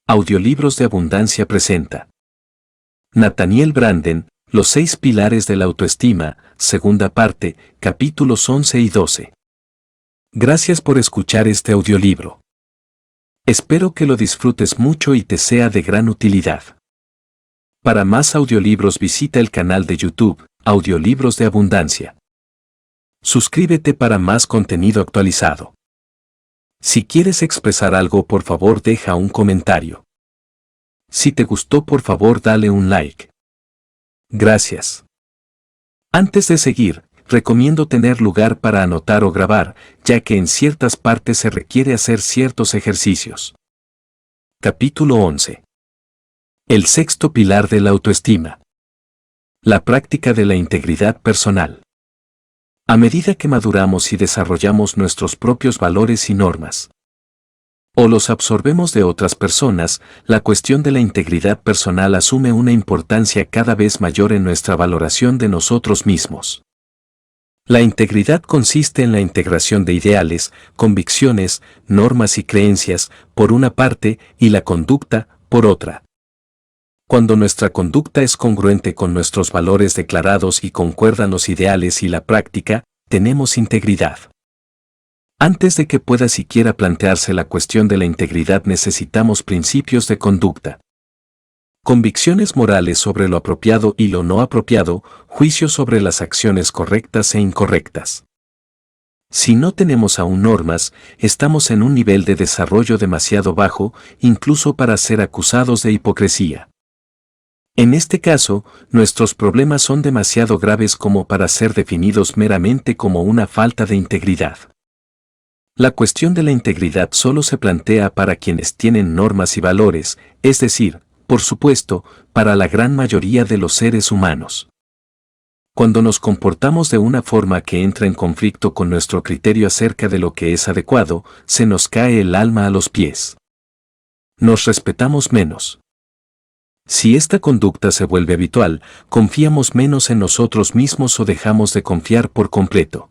Audiolibros de Abundancia presenta Nathaniel Branden, Los 6 pilares de la autoestima, segunda parte, capítulos 11 y 12. Gracias por escuchar este audiolibro. Espero que lo disfrutes mucho y te sea de gran utilidad. Para más audiolibros visita el canal de YouTube, Audiolibros de Abundancia. Suscríbete para más contenido actualizado. Si quieres expresar algo, por favor deja un comentario. Si te gustó, por favor dale un like. Gracias. Antes de seguir, recomiendo tener lugar para anotar o grabar, ya que en ciertas partes se requiere hacer ciertos ejercicios. Capítulo 11. El sexto pilar de la autoestima. La práctica de la integridad personal. A medida que maduramos y desarrollamos nuestros propios valores y normas, o los absorbemos de otras personas, la cuestión de la integridad personal asume una importancia cada vez mayor en nuestra valoración de nosotros mismos. La integridad consiste en la integración de ideales, convicciones, normas y creencias, por una parte, y la conducta, por otra. Cuando nuestra conducta es congruente con nuestros valores declarados y concuerdan los ideales y la práctica, tenemos integridad. Antes de que pueda siquiera plantearse la cuestión de la integridad, necesitamos principios de conducta. Convicciones morales sobre lo apropiado y lo no apropiado, juicios sobre las acciones correctas e incorrectas. Si no tenemos aún normas, estamos en un nivel de desarrollo demasiado bajo, incluso para ser acusados de hipocresía. En este caso, nuestros problemas son demasiado graves como para ser definidos meramente como una falta de integridad. La cuestión de la integridad solo se plantea para quienes tienen normas y valores, es decir, por supuesto, para la gran mayoría de los seres humanos. Cuando nos comportamos de una forma que entra en conflicto con nuestro criterio acerca de lo que es adecuado, se nos cae el alma a los pies. Nos respetamos menos. Si esta conducta se vuelve habitual, confiamos menos en nosotros mismos o dejamos de confiar por completo.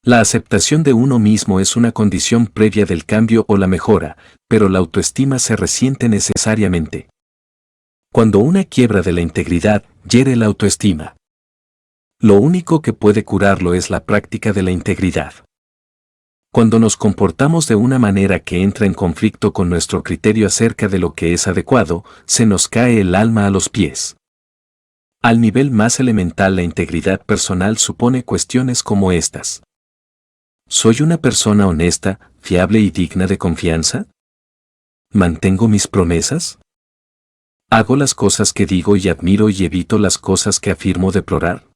La aceptación de uno mismo es una condición previa del cambio o la mejora, pero la autoestima se resiente necesariamente cuando una quiebra de la integridad hiere la autoestima. Lo único que puede curarlo es la práctica de la integridad. Cuando nos comportamos de una manera que entra en conflicto con nuestro criterio acerca de lo que es adecuado, se nos cae el alma a los pies. Al nivel más elemental, la integridad personal supone cuestiones como estas. ¿Soy una persona honesta, fiable y digna de confianza? ¿Mantengo mis promesas? ¿Hago las cosas que digo y admiro y evito las cosas que afirmo deplorar?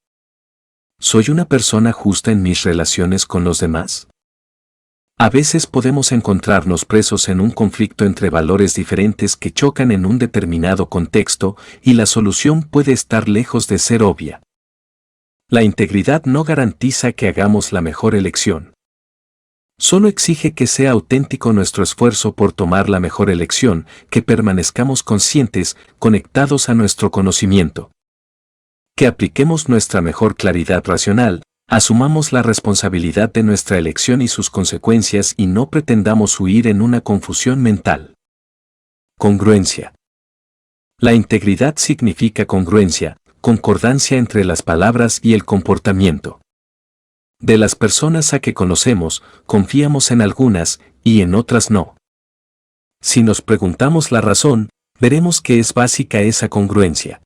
¿Soy una persona justa en mis relaciones con los demás? A veces podemos encontrarnos presos en un conflicto entre valores diferentes que chocan en un determinado contexto, y la solución puede estar lejos de ser obvia. La integridad no garantiza que hagamos la mejor elección. Solo exige que sea auténtico nuestro esfuerzo por tomar la mejor elección, que permanezcamos conscientes, conectados a nuestro conocimiento. Que apliquemos nuestra mejor claridad racional, asumamos la responsabilidad de nuestra elección y sus consecuencias y no pretendamos huir en una confusión mental. Congruencia. La integridad significa congruencia, concordancia entre las palabras y el comportamiento. De las personas a que conocemos, confiamos en algunas y en otras no. Si nos preguntamos la razón, veremos que es básica esa congruencia.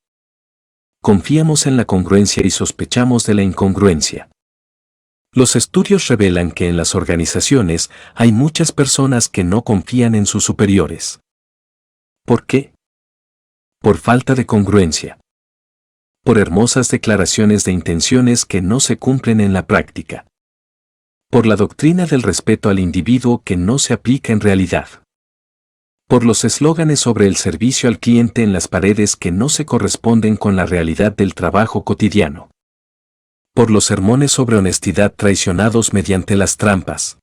Confiamos en la congruencia y sospechamos de la incongruencia. Los estudios revelan que en las organizaciones hay muchas personas que no confían en sus superiores. ¿Por qué? Por falta de congruencia. Por hermosas declaraciones de intenciones que no se cumplen en la práctica. Por la doctrina del respeto al individuo que no se aplica en realidad. Por los eslóganes sobre el servicio al cliente en las paredes que no se corresponden con la realidad del trabajo cotidiano. Por los sermones sobre honestidad traicionados mediante las trampas.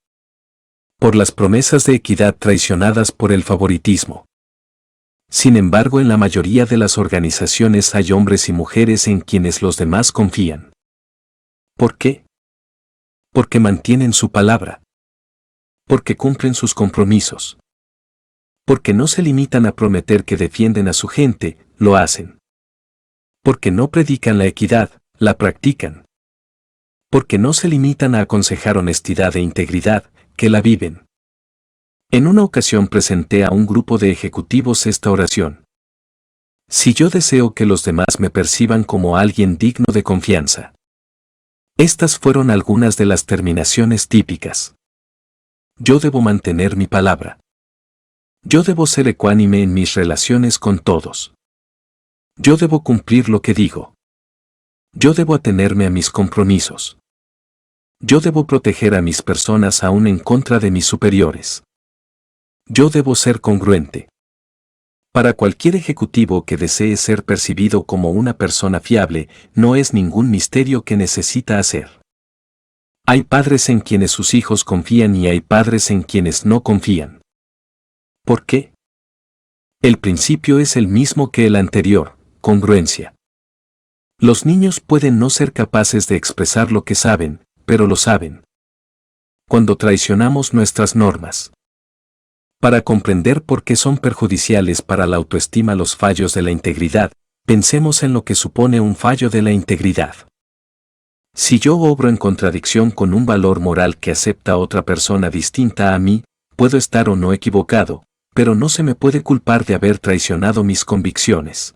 Por las promesas de equidad traicionadas por el favoritismo. Sin embargo, en la mayoría de las organizaciones hay hombres y mujeres en quienes los demás confían. ¿Por qué? Porque mantienen su palabra. Porque cumplen sus compromisos. Porque no se limitan a prometer que defienden a su gente, lo hacen. Porque no predican la equidad, la practican. Porque no se limitan a aconsejar honestidad e integridad, que la viven. En una ocasión presenté a un grupo de ejecutivos esta oración. Si yo deseo que los demás me perciban como alguien digno de confianza. Estas fueron algunas de las terminaciones típicas. Yo debo mantener mi palabra. Yo debo ser ecuánime en mis relaciones con todos. Yo debo cumplir lo que digo. Yo debo atenerme a mis compromisos. Yo debo proteger a mis personas aún en contra de mis superiores. Yo debo ser congruente. Para cualquier ejecutivo que desee ser percibido como una persona fiable, no es ningún misterio que necesita hacer. Hay padres en quienes sus hijos confían y hay padres en quienes no confían. ¿Por qué? El principio es el mismo que el anterior, congruencia. Los niños pueden no ser capaces de expresar lo que saben, pero lo saben. Cuando traicionamos nuestras normas. Para comprender por qué son perjudiciales para la autoestima los fallos de la integridad, pensemos en lo que supone un fallo de la integridad. Si yo obro en contradicción con un valor moral que acepta otra persona distinta a mí, puedo estar o no equivocado, pero no se me puede culpar de haber traicionado mis convicciones.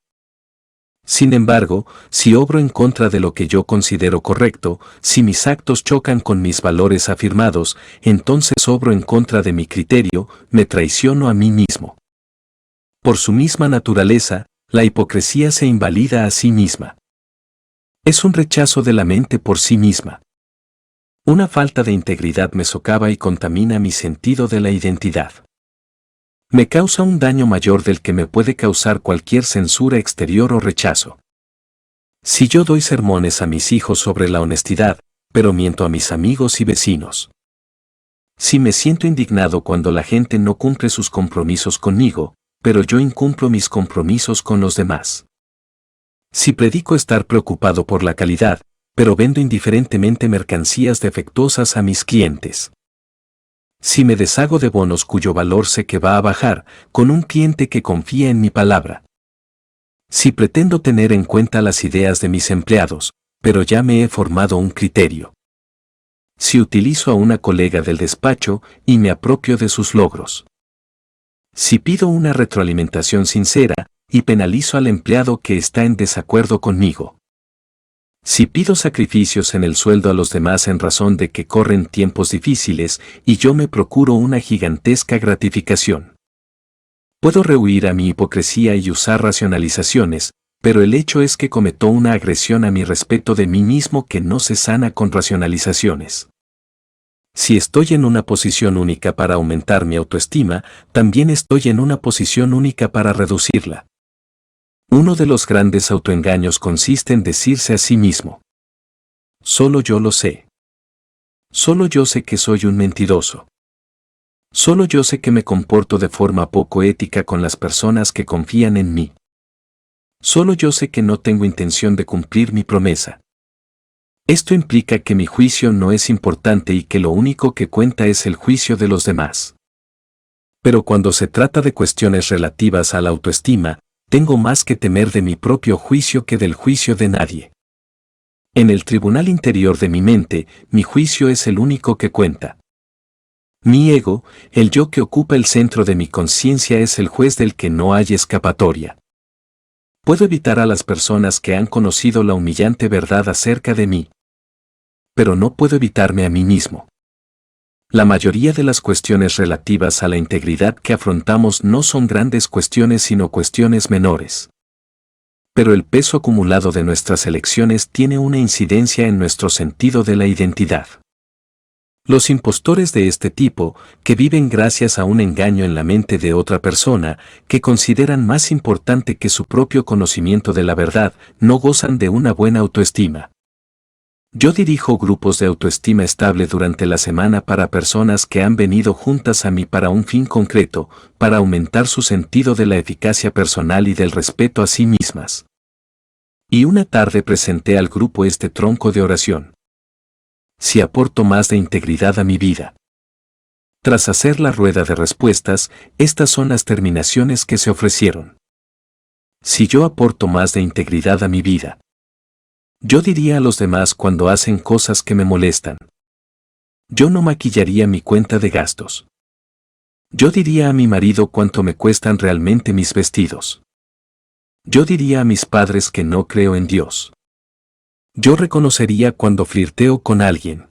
Sin embargo, si obro en contra de lo que yo considero correcto, si mis actos chocan con mis valores afirmados, entonces obro en contra de mi criterio, me traiciono a mí mismo. Por su misma naturaleza, la hipocresía se invalida a sí misma. Es un rechazo de la mente por sí misma. Una falta de integridad me socava y contamina mi sentido de la identidad. Me causa un daño mayor del que me puede causar cualquier censura exterior o rechazo. Si yo doy sermones a mis hijos sobre la honestidad, pero miento a mis amigos y vecinos. Si me siento indignado cuando la gente no cumple sus compromisos conmigo, pero yo incumplo mis compromisos con los demás. Si predico estar preocupado por la calidad, pero vendo indiferentemente mercancías defectuosas a mis clientes. Si me deshago de bonos cuyo valor sé que va a bajar, con un cliente que confía en mi palabra. Si pretendo tener en cuenta las ideas de mis empleados, pero ya me he formado un criterio. Si utilizo a una colega del despacho y me apropio de sus logros. Si pido una retroalimentación sincera y penalizo al empleado que está en desacuerdo conmigo. Si pido sacrificios en el sueldo a los demás en razón de que corren tiempos difíciles y yo me procuro una gigantesca gratificación. Puedo rehuir a mi hipocresía y usar racionalizaciones, pero el hecho es que cometo una agresión a mi respeto de mí mismo que no se sana con racionalizaciones. Si estoy en una posición única para aumentar mi autoestima, también estoy en una posición única para reducirla. Uno de los grandes autoengaños consiste en decirse a sí mismo. Solo yo lo sé. Solo yo sé que soy un mentiroso. Solo yo sé que me comporto de forma poco ética con las personas que confían en mí. Solo yo sé que no tengo intención de cumplir mi promesa. Esto implica que mi juicio no es importante y que lo único que cuenta es el juicio de los demás. Pero cuando se trata de cuestiones relativas a la autoestima, tengo más que temer de mi propio juicio que del juicio de nadie. En el tribunal interior de mi mente, mi juicio es el único que cuenta. Mi ego, el yo que ocupa el centro de mi conciencia, es el juez del que no hay escapatoria. Puedo evitar a las personas que han conocido la humillante verdad acerca de mí. Pero no puedo evitarme a mí mismo. La mayoría de las cuestiones relativas a la integridad que afrontamos no son grandes cuestiones sino cuestiones menores. Pero el peso acumulado de nuestras elecciones tiene una incidencia en nuestro sentido de la identidad. Los impostores de este tipo, que viven gracias a un engaño en la mente de otra persona, que consideran más importante que su propio conocimiento de la verdad, no gozan de una buena autoestima. Yo dirijo grupos de autoestima estable durante la semana para personas que han venido juntas a mí para un fin concreto, para aumentar su sentido de la eficacia personal y del respeto a sí mismas. Y una tarde presenté al grupo este tronco de oración. Si aporto más de integridad a mi vida. Tras hacer la rueda de respuestas, estas son las terminaciones que se ofrecieron. Si yo aporto más de integridad a mi vida, yo diría a los demás cuando hacen cosas que me molestan. Yo no maquillaría mi cuenta de gastos. Yo diría a mi marido cuánto me cuestan realmente mis vestidos. Yo diría a mis padres que no creo en Dios. Yo reconocería cuando flirteo con alguien.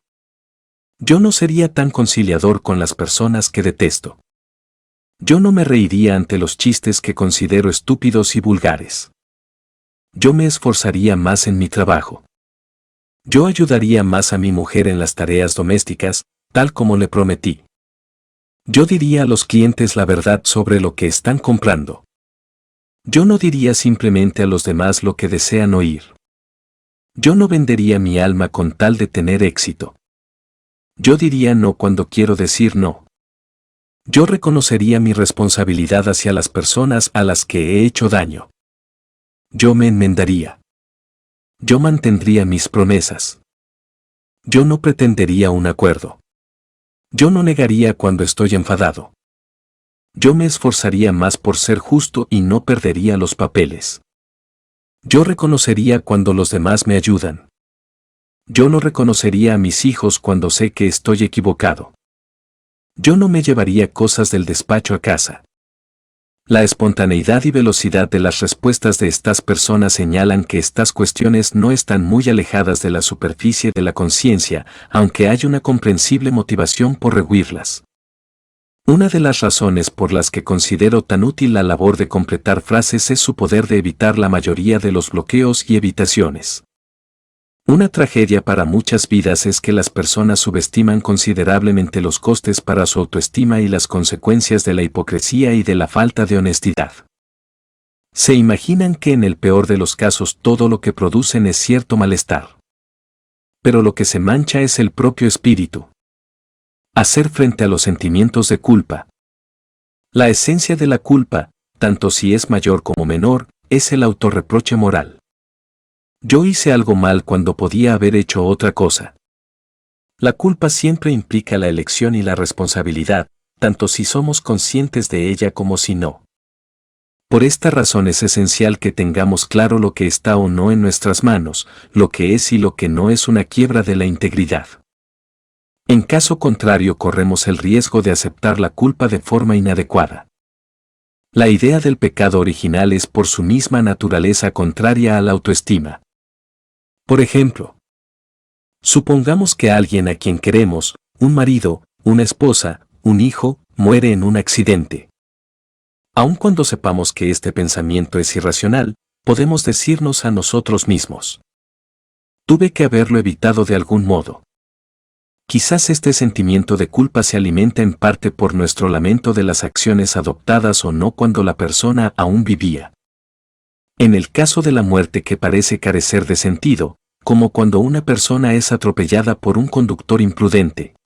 Yo no sería tan conciliador con las personas que detesto. Yo no me reiría ante los chistes que considero estúpidos y vulgares. Yo me esforzaría más en mi trabajo. Yo ayudaría más a mi mujer en las tareas domésticas, tal como le prometí. Yo diría a los clientes la verdad sobre lo que están comprando. Yo no diría simplemente a los demás lo que desean oír. Yo no vendería mi alma con tal de tener éxito. Yo diría no cuando quiero decir no. Yo reconocería mi responsabilidad hacia las personas a las que he hecho daño. Yo me enmendaría. Yo mantendría mis promesas. Yo no pretendería un acuerdo. Yo no negaría cuando estoy enfadado. Yo me esforzaría más por ser justo y no perdería los papeles. Yo reconocería cuando los demás me ayudan. Yo no reconocería a mis hijos cuando sé que estoy equivocado. Yo no me llevaría cosas del despacho a casa. La espontaneidad y velocidad de las respuestas de estas personas señalan que estas cuestiones no están muy alejadas de la superficie de la conciencia, aunque hay una comprensible motivación por rehuirlas. Una de las razones por las que considero tan útil la labor de completar frases es su poder de evitar la mayoría de los bloqueos y evitaciones. Una tragedia para muchas vidas es que las personas subestiman considerablemente los costes para su autoestima y las consecuencias de la hipocresía y de la falta de honestidad. Se imaginan que en el peor de los casos todo lo que producen es cierto malestar. Pero lo que se mancha es el propio espíritu. Hacer frente a los sentimientos de culpa. La esencia de la culpa, tanto si es mayor como menor, es el autorreproche moral. Yo hice algo mal cuando podía haber hecho otra cosa. La culpa siempre implica la elección y la responsabilidad, tanto si somos conscientes de ella como si no. Por esta razón es esencial que tengamos claro lo que está o no en nuestras manos, lo que es y lo que no es una quiebra de la integridad. En caso contrario corremos el riesgo de aceptar la culpa de forma inadecuada. La idea del pecado original es por su misma naturaleza contraria a la autoestima. Por ejemplo, supongamos que alguien a quien queremos, un marido, una esposa, un hijo, muere en un accidente. Aun cuando sepamos que este pensamiento es irracional, podemos decirnos a nosotros mismos: tuve que haberlo evitado de algún modo. Quizás este sentimiento de culpa se alimenta en parte por nuestro lamento de las acciones adoptadas o no cuando la persona aún vivía. En el caso de la muerte que parece carecer de sentido, como cuando una persona es atropellada por un conductor imprudente,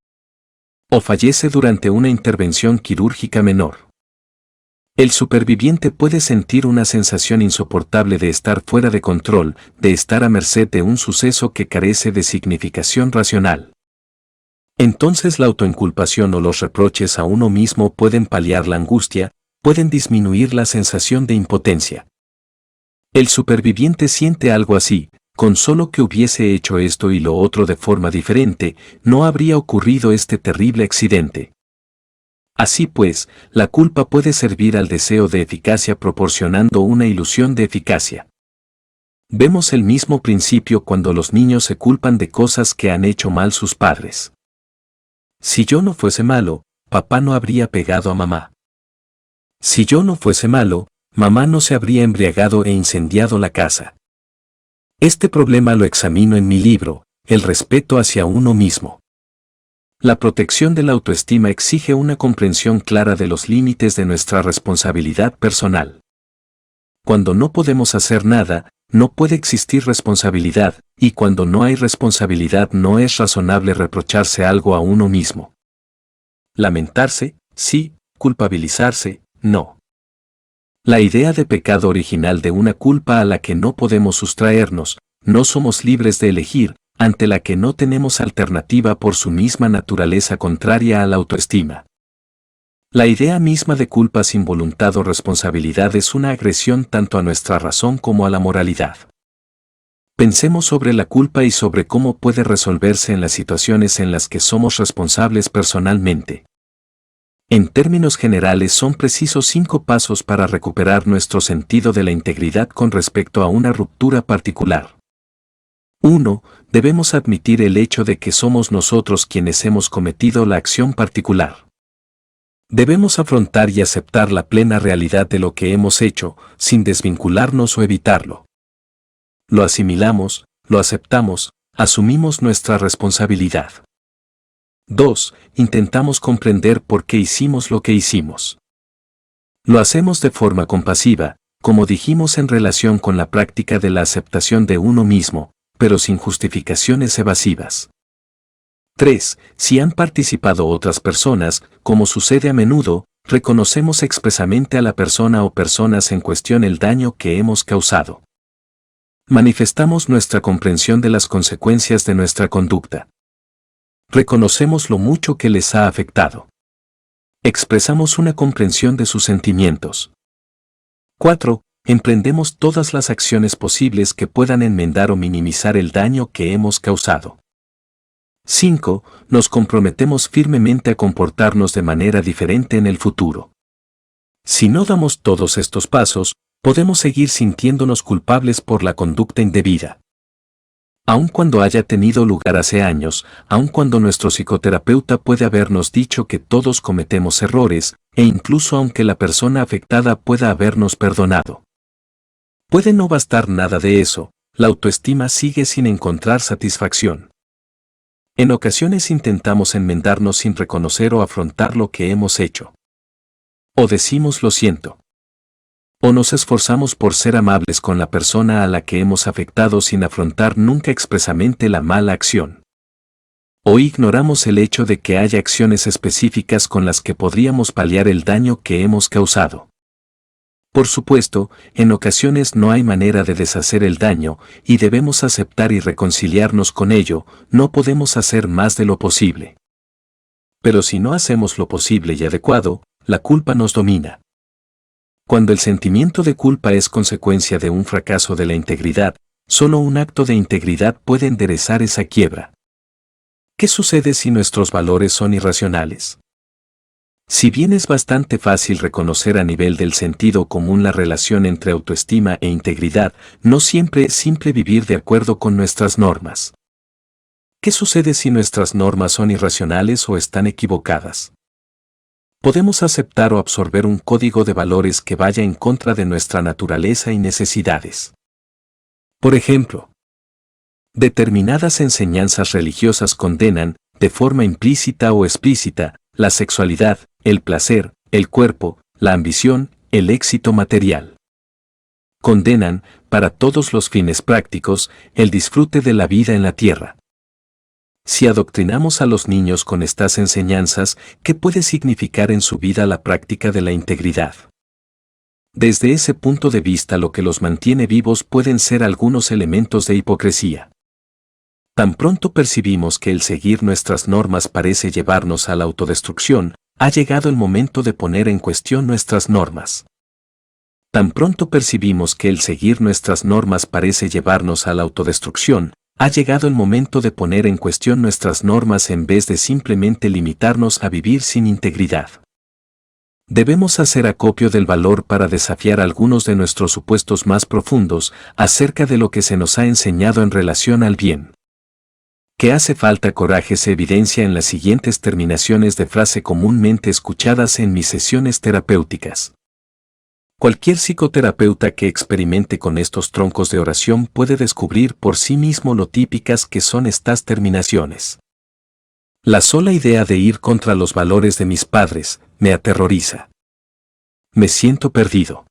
o fallece durante una intervención quirúrgica menor. El superviviente puede sentir una sensación insoportable de estar fuera de control, de estar a merced de un suceso que carece de significación racional. Entonces la autoinculpación o los reproches a uno mismo pueden paliar la angustia, pueden disminuir la sensación de impotencia. El superviviente siente algo así: con solo que hubiese hecho esto y lo otro de forma diferente, no habría ocurrido este terrible accidente. Así pues, la culpa puede servir al deseo de eficacia proporcionando una ilusión de eficacia. Vemos el mismo principio cuando los niños se culpan de cosas que han hecho mal sus padres. Si yo no fuese malo, papá no habría pegado a mamá. Si yo no fuese malo, mamá no se habría embriagado e incendiado la casa. Este problema lo examino en mi libro, El respeto hacia uno mismo. La protección de la autoestima exige una comprensión clara de los límites de nuestra responsabilidad personal. Cuando no podemos hacer nada, no puede existir responsabilidad, y cuando no hay responsabilidad no es razonable reprocharse algo a uno mismo. Lamentarse, sí; culpabilizarse, no. La idea de pecado original de una culpa a la que no podemos sustraernos, no somos libres de elegir, ante la que no tenemos alternativa por su misma naturaleza contraria a la autoestima. La idea misma de culpa sin voluntad o responsabilidad es una agresión tanto a nuestra razón como a la moralidad. Pensemos sobre la culpa y sobre cómo puede resolverse en las situaciones en las que somos responsables personalmente. En términos generales son precisos 5 pasos para recuperar nuestro sentido de la integridad con respecto a una ruptura particular. 1. Debemos admitir el hecho de que somos nosotros quienes hemos cometido la acción particular. Debemos afrontar y aceptar la plena realidad de lo que hemos hecho, sin desvincularnos o evitarlo. Lo asimilamos, lo aceptamos, asumimos nuestra responsabilidad. 2. Intentamos comprender por qué hicimos lo que hicimos. Lo hacemos de forma compasiva, como dijimos en relación con la práctica de la aceptación de uno mismo, pero sin justificaciones evasivas. 3. Si han participado otras personas, como sucede a menudo, reconocemos expresamente a la persona o personas en cuestión el daño que hemos causado. Manifestamos nuestra comprensión de las consecuencias de nuestra conducta. Reconocemos lo mucho que les ha afectado. Expresamos una comprensión de sus sentimientos. 4. Emprendemos todas las acciones posibles que puedan enmendar o minimizar el daño que hemos causado. 5. Nos comprometemos firmemente a comportarnos de manera diferente en el futuro. Si no damos todos estos pasos, podemos seguir sintiéndonos culpables por la conducta indebida. Aun cuando haya tenido lugar hace años, aun cuando nuestro psicoterapeuta puede habernos dicho que todos cometemos errores, e incluso aunque la persona afectada pueda habernos perdonado. Puede no bastar nada de eso, la autoestima sigue sin encontrar satisfacción. En ocasiones intentamos enmendarnos sin reconocer o afrontar lo que hemos hecho. O decimos lo siento. O nos esforzamos por ser amables con la persona a la que hemos afectado sin afrontar nunca expresamente la mala acción. O ignoramos el hecho de que haya acciones específicas con las que podríamos paliar el daño que hemos causado. Por supuesto, en ocasiones no hay manera de deshacer el daño y debemos aceptar y reconciliarnos con ello, no podemos hacer más de lo posible. Pero si no hacemos lo posible y adecuado, la culpa nos domina. Cuando el sentimiento de culpa es consecuencia de un fracaso de la integridad, solo un acto de integridad puede enderezar esa quiebra. ¿Qué sucede si nuestros valores son irracionales? Si bien es bastante fácil reconocer a nivel del sentido común la relación entre autoestima e integridad, no siempre es simple vivir de acuerdo con nuestras normas. ¿Qué sucede si nuestras normas son irracionales o están equivocadas? Podemos aceptar o absorber un código de valores que vaya en contra de nuestra naturaleza y necesidades. Por ejemplo, determinadas enseñanzas religiosas condenan, de forma implícita o explícita, la sexualidad, el placer, el cuerpo, la ambición, el éxito material. Condenan, para todos los fines prácticos, el disfrute de la vida en la tierra. Si adoctrinamos a los niños con estas enseñanzas, ¿qué puede significar en su vida la práctica de la integridad? Desde ese punto de vista, lo que los mantiene vivos pueden ser algunos elementos de hipocresía. Tan pronto percibimos que el seguir nuestras normas parece llevarnos a la autodestrucción, ha llegado el momento de poner en cuestión nuestras normas. Tan pronto percibimos que el seguir nuestras normas parece llevarnos a la autodestrucción, ha llegado el momento de poner en cuestión nuestras normas en vez de simplemente limitarnos a vivir sin integridad. Debemos hacer acopio del valor para desafiar algunos de nuestros supuestos más profundos acerca de lo que se nos ha enseñado en relación al bien. Que hace falta coraje se evidencia en las siguientes terminaciones de frase comúnmente escuchadas en mis sesiones terapéuticas. Cualquier psicoterapeuta que experimente con estos troncos de oración puede descubrir por sí mismo lo típicas que son estas terminaciones. La sola idea de ir contra los valores de mis padres me aterroriza. Me siento perdido.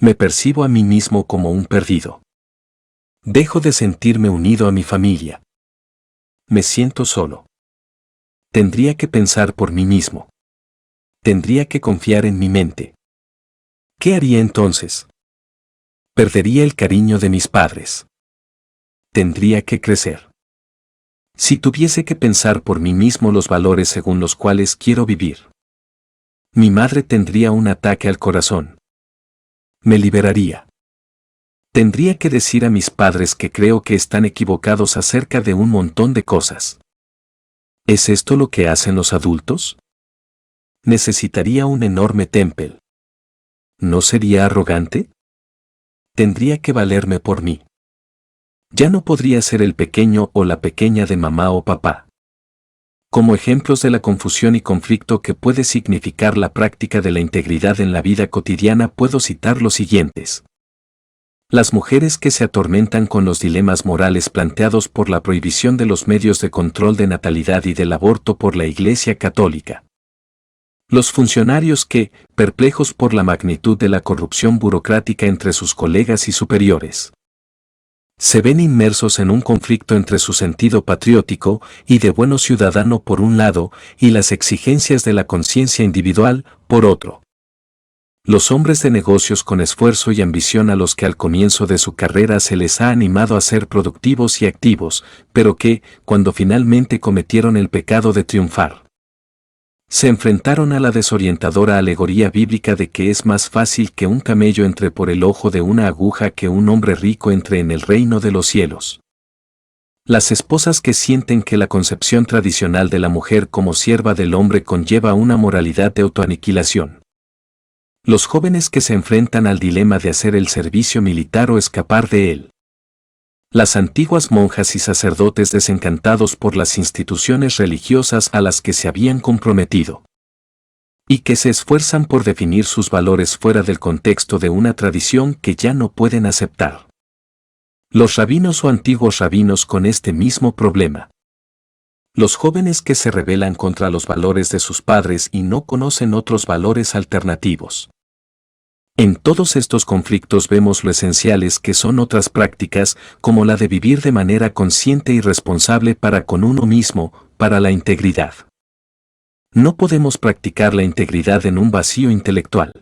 Me percibo a mí mismo como un perdido. Dejo de sentirme unido a mi familia. Me siento solo. Tendría que pensar por mí mismo. Tendría que confiar en mi mente. ¿Qué haría entonces? Perdería el cariño de mis padres. Tendría que crecer. Si tuviese que pensar por mí mismo los valores según los cuales quiero vivir. Mi madre tendría un ataque al corazón. Me liberaría. Tendría que decir a mis padres que creo que están equivocados acerca de un montón de cosas. ¿Es esto lo que hacen los adultos? Necesitaría un enorme templo. ¿No sería arrogante? Tendría que valerme por mí. Ya no podría ser el pequeño o la pequeña de mamá o papá. Como ejemplos de la confusión y conflicto que puede significar la práctica de la integridad en la vida cotidiana puedo citar los siguientes. Las mujeres que se atormentan con los dilemas morales planteados por la prohibición de los medios de control de natalidad y del aborto por la Iglesia Católica. Los funcionarios que, perplejos por la magnitud de la corrupción burocrática entre sus colegas y superiores, se ven inmersos en un conflicto entre su sentido patriótico y de bueno ciudadano por un lado y las exigencias de la conciencia individual por otro. Los hombres de negocios con esfuerzo y ambición a los que al comienzo de su carrera se les ha animado a ser productivos y activos, pero que, cuando finalmente cometieron el pecado de triunfar, se enfrentaron a la desorientadora alegoría bíblica de que es más fácil que un camello entre por el ojo de una aguja que un hombre rico entre en el reino de los cielos. Las esposas que sienten que la concepción tradicional de la mujer como sierva del hombre conlleva una moralidad de autoaniquilación. Los jóvenes que se enfrentan al dilema de hacer el servicio militar o escapar de él. Las antiguas monjas y sacerdotes desencantados por las instituciones religiosas a las que se habían comprometido. Y que se esfuerzan por definir sus valores fuera del contexto de una tradición que ya no pueden aceptar. Los rabinos o antiguos rabinos con este mismo problema. Los jóvenes que se rebelan contra los valores de sus padres y no conocen otros valores alternativos. En todos estos conflictos vemos lo esenciales que son otras prácticas, como la de vivir de manera consciente y responsable para con uno mismo, para la integridad. No podemos practicar la integridad en un vacío intelectual.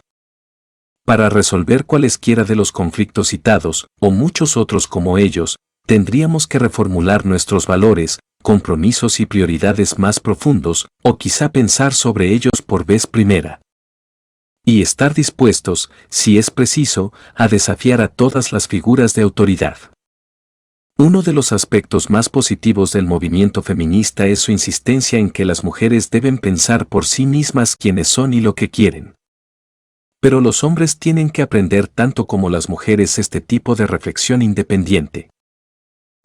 Para resolver cualesquiera de los conflictos citados, o muchos otros como ellos, tendríamos que reformular nuestros valores, compromisos y prioridades más profundos, o quizá pensar sobre ellos por vez primera. Y estar dispuestos, si es preciso, a desafiar a todas las figuras de autoridad. Uno de los aspectos más positivos del movimiento feminista es su insistencia en que las mujeres deben pensar por sí mismas quiénes son y lo que quieren. Pero los hombres tienen que aprender tanto como las mujeres este tipo de reflexión independiente.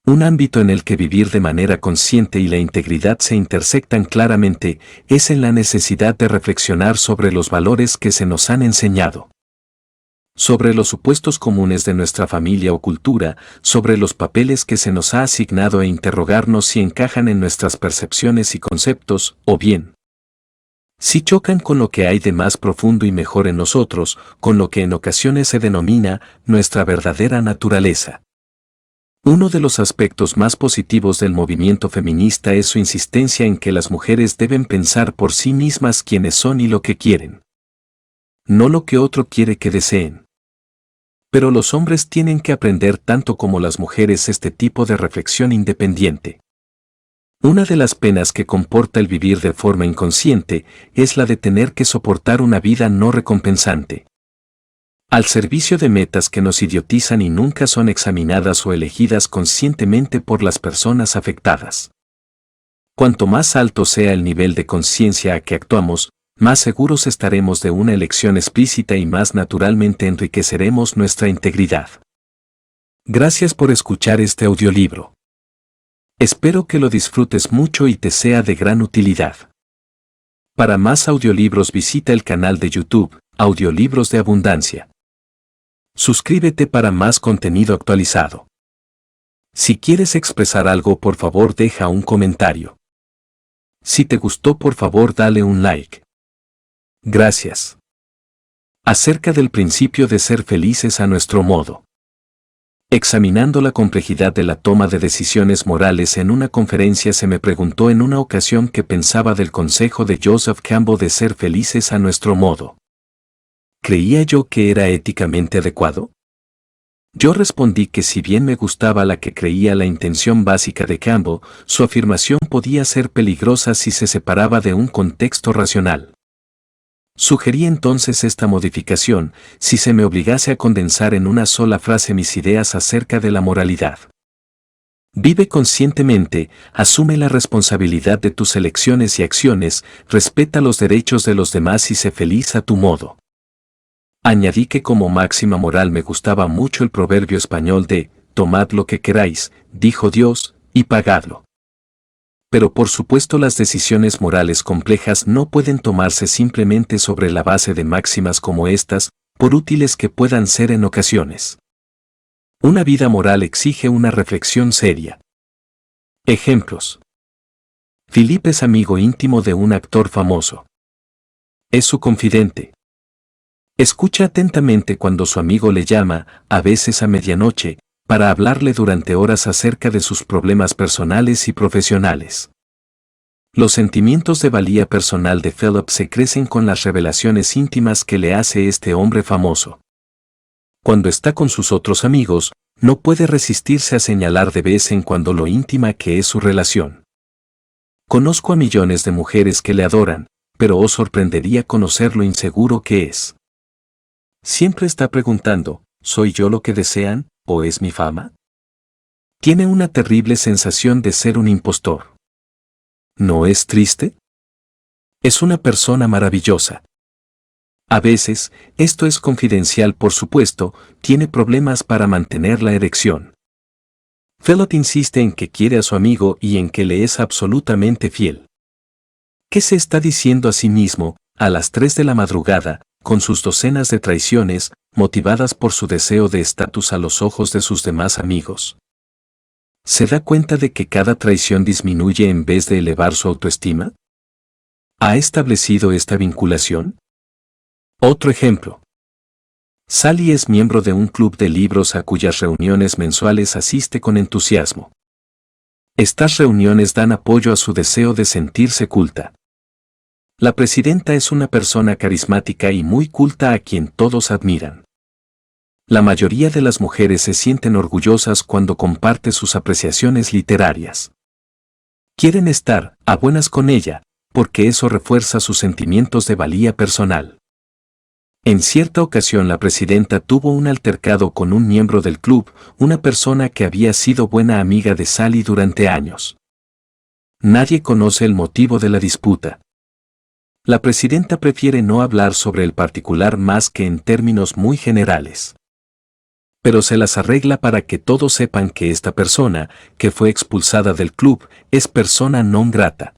Un ámbito en el que vivir de manera consciente y la integridad se intersectan claramente es en la necesidad de reflexionar sobre los valores que se nos han enseñado. Sobre los supuestos comunes de nuestra familia o cultura, sobre los papeles que se nos ha asignado e interrogarnos si encajan en nuestras percepciones y conceptos, o bien, si chocan con lo que hay de más profundo y mejor en nosotros, con lo que en ocasiones se denomina nuestra verdadera naturaleza. Uno de los aspectos más positivos del movimiento feminista es su insistencia en que las mujeres deben pensar por sí mismas quiénes son y lo que quieren. No lo que otro quiere que deseen. Pero los hombres tienen que aprender tanto como las mujeres este tipo de reflexión independiente. Una de las penas que comporta el vivir de forma inconsciente es la de tener que soportar una vida no recompensante. Al servicio de metas que nos idiotizan y nunca son examinadas o elegidas conscientemente por las personas afectadas. Cuanto más alto sea el nivel de conciencia a que actuamos, más seguros estaremos de una elección explícita y más naturalmente enriqueceremos nuestra integridad. Gracias por escuchar este audiolibro. Espero que lo disfrutes mucho y te sea de gran utilidad. Para más audiolibros visita el canal de YouTube, Audiolibros de Abundancia. Suscríbete para más contenido actualizado. Si quieres expresar algo, por favor deja un comentario. Si te gustó, por favor dale un like. Gracias. Acerca del principio de ser felices a nuestro modo. Examinando la complejidad de la toma de decisiones morales en una conferencia, se me preguntó en una ocasión qué pensaba del consejo de Joseph Campbell de ser felices a nuestro modo. ¿Creía yo que era éticamente adecuado? Yo respondí que si bien me gustaba la que creía la intención básica de Campbell, su afirmación podía ser peligrosa si se separaba de un contexto racional. Sugerí entonces esta modificación, si se me obligase a condensar en una sola frase mis ideas acerca de la moralidad. Vive conscientemente, asume la responsabilidad de tus elecciones y acciones, respeta los derechos de los demás y sé feliz a tu modo. Añadí que como máxima moral me gustaba mucho el proverbio español de, tomad lo que queráis, dijo Dios, y pagadlo. Pero por supuesto las decisiones morales complejas no pueden tomarse simplemente sobre la base de máximas como estas, por útiles que puedan ser en ocasiones. Una vida moral exige una reflexión seria. Ejemplos. Philip es amigo íntimo de un actor famoso. Es su confidente. Escucha atentamente cuando su amigo le llama, a veces a medianoche, para hablarle durante horas acerca de sus problemas personales y profesionales. Los sentimientos de valía personal de Philip se crecen con las revelaciones íntimas que le hace este hombre famoso. Cuando está con sus otros amigos, no puede resistirse a señalar de vez en cuando lo íntima que es su relación. Conozco a millones de mujeres que le adoran, pero os sorprendería conocer lo inseguro que es. Siempre está preguntando, ¿soy yo lo que desean, o es mi fama? Tiene una terrible sensación de ser un impostor. ¿No es triste? Es una persona maravillosa. A veces, esto es confidencial por supuesto, tiene problemas para mantener la erección. Philip insiste en que quiere a su amigo y en que le es absolutamente fiel. ¿Qué se está diciendo a sí mismo, a las 3 de la madrugada, con sus docenas de traiciones, motivadas por su deseo de estatus a los ojos de sus demás amigos? ¿Se da cuenta de que cada traición disminuye en vez de elevar su autoestima? ¿Ha establecido esta vinculación? Otro ejemplo. Sally es miembro de un club de libros a cuyas reuniones mensuales asiste con entusiasmo. Estas reuniones dan apoyo a su deseo de sentirse culta. La presidenta es una persona carismática y muy culta a quien todos admiran. La mayoría de las mujeres se sienten orgullosas cuando comparte sus apreciaciones literarias. Quieren estar a buenas con ella, porque eso refuerza sus sentimientos de valía personal. En cierta ocasión la presidenta tuvo un altercado con un miembro del club, una persona que había sido buena amiga de Sally durante años. Nadie conoce el motivo de la disputa. La presidenta prefiere no hablar sobre el particular más que en términos muy generales. Pero se las arregla para que todos sepan que esta persona, que fue expulsada del club, es persona non grata.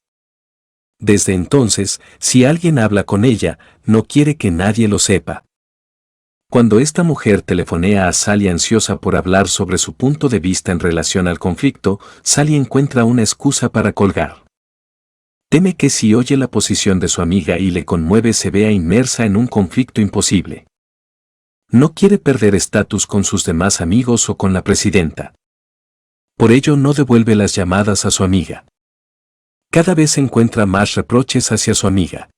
Desde entonces, si alguien habla con ella, no quiere que nadie lo sepa. Cuando esta mujer telefonea a Sally ansiosa por hablar sobre su punto de vista en relación al conflicto, Sally encuentra una excusa para colgar. Teme que si oye la posición de su amiga y le conmueve se vea inmersa en un conflicto imposible. No quiere perder estatus con sus demás amigos o con la presidenta. Por ello no devuelve las llamadas a su amiga. Cada vez encuentra más reproches hacia su amiga.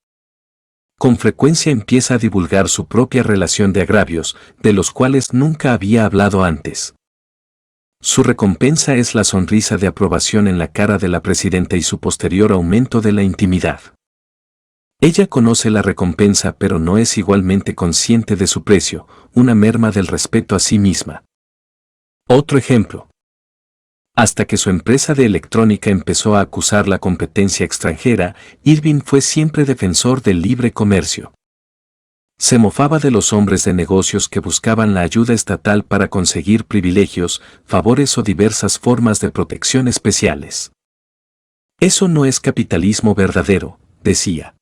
Con frecuencia empieza a divulgar su propia relación de agravios, de los cuales nunca había hablado antes. Su recompensa es la sonrisa de aprobación en la cara de la presidenta y su posterior aumento de la intimidad. Ella conoce la recompensa pero no es igualmente consciente de su precio, una merma del respeto a sí misma. Otro ejemplo. Hasta que su empresa de electrónica empezó a acusar la competencia extranjera, Irving fue siempre defensor del libre comercio. Se mofaba de los hombres de negocios que buscaban la ayuda estatal para conseguir privilegios, favores o diversas formas de protección especiales. Eso no es capitalismo verdadero, decía.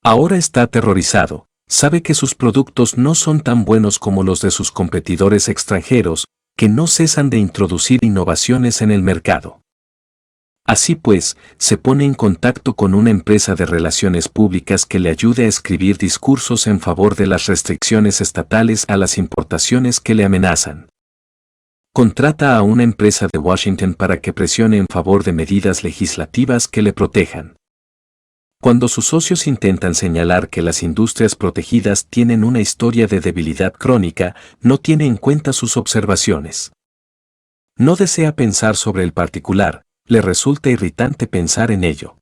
Ahora está aterrorizado, sabe que sus productos no son tan buenos como los de sus competidores extranjeros, que no cesan de introducir innovaciones en el mercado. Así pues, se pone en contacto con una empresa de relaciones públicas que le ayude a escribir discursos en favor de las restricciones estatales a las importaciones que le amenazan. Contrata a una empresa de Washington para que presione en favor de medidas legislativas que le protejan. Cuando sus socios intentan señalar que las industrias protegidas tienen una historia de debilidad crónica, no tiene en cuenta sus observaciones. No desea pensar sobre el particular, le resulta irritante pensar en ello.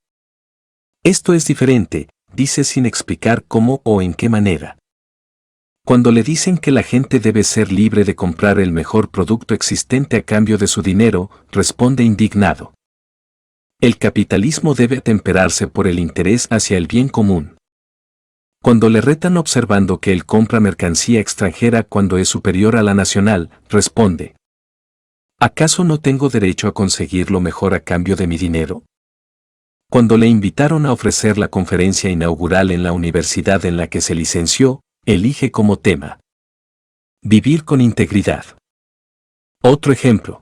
Esto es diferente, dice sin explicar cómo o en qué manera. Cuando le dicen que la gente debe ser libre de comprar el mejor producto existente a cambio de su dinero, responde indignado. El capitalismo debe atemperarse por el interés hacia el bien común. Cuando le retan observando que él compra mercancía extranjera cuando es superior a la nacional, responde: ¿acaso no tengo derecho a conseguir lo mejor a cambio de mi dinero? Cuando le invitaron a ofrecer la conferencia inaugural en la universidad en la que se licenció, elige como tema: vivir con integridad. Otro ejemplo.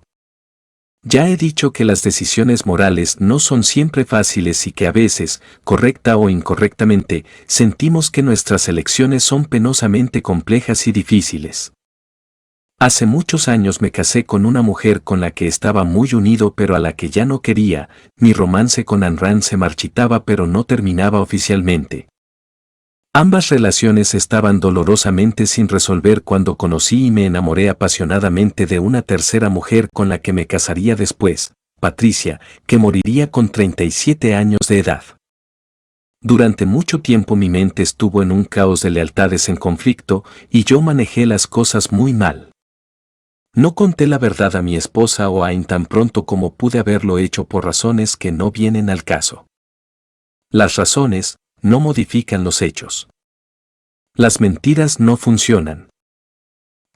Ya he dicho que las decisiones morales no son siempre fáciles y que a veces, correcta o incorrectamente, sentimos que nuestras elecciones son penosamente complejas y difíciles. Hace muchos años me casé con una mujer con la que estaba muy unido pero a la que ya no quería. Mi romance con Ayn Rand se marchitaba pero no terminaba oficialmente. Ambas relaciones estaban dolorosamente sin resolver cuando conocí y me enamoré apasionadamente de una tercera mujer con la que me casaría después, Patricia, que moriría con 37 años de edad. Durante mucho tiempo mi mente estuvo en un caos de lealtades en conflicto y yo manejé las cosas muy mal. No conté la verdad a mi esposa o a Ayn tan pronto como pude haberlo hecho por razones que no vienen al caso. Las razones no modifican los hechos. Las mentiras no funcionan.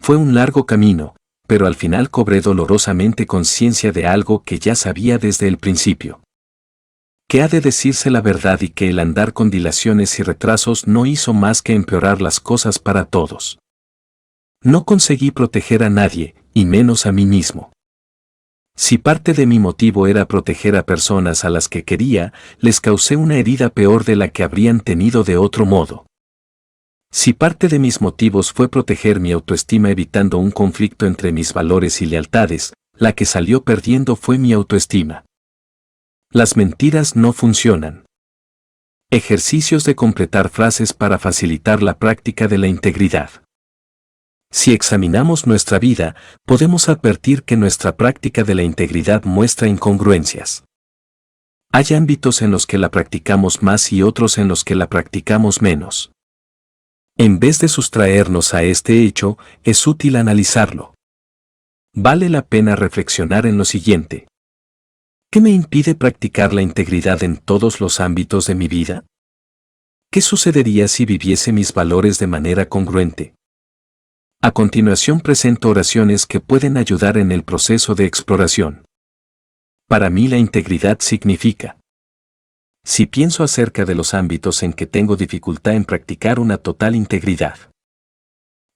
Fue un largo camino, pero al final cobré dolorosamente conciencia de algo que ya sabía desde el principio. Que ha de decirse la verdad y que el andar con dilaciones y retrasos no hizo más que empeorar las cosas para todos. No conseguí proteger a nadie, y menos a mí mismo. Si parte de mi motivo era proteger a personas a las que quería, les causé una herida peor de la que habrían tenido de otro modo. Si parte de mis motivos fue proteger mi autoestima evitando un conflicto entre mis valores y lealtades, la que salió perdiendo fue mi autoestima. Las mentiras no funcionan. Ejercicios de completar frases para facilitar la práctica de la integridad. Si examinamos nuestra vida, podemos advertir que nuestra práctica de la integridad muestra incongruencias. Hay ámbitos en los que la practicamos más y otros en los que la practicamos menos. En vez de sustraernos a este hecho, es útil analizarlo. Vale la pena reflexionar en lo siguiente. ¿Qué me impide practicar la integridad en todos los ámbitos de mi vida? ¿Qué sucedería si viviese mis valores de manera congruente? A continuación presento oraciones que pueden ayudar en el proceso de exploración. Para mí la integridad significa: si pienso acerca de los ámbitos en que tengo dificultad en practicar una total integridad.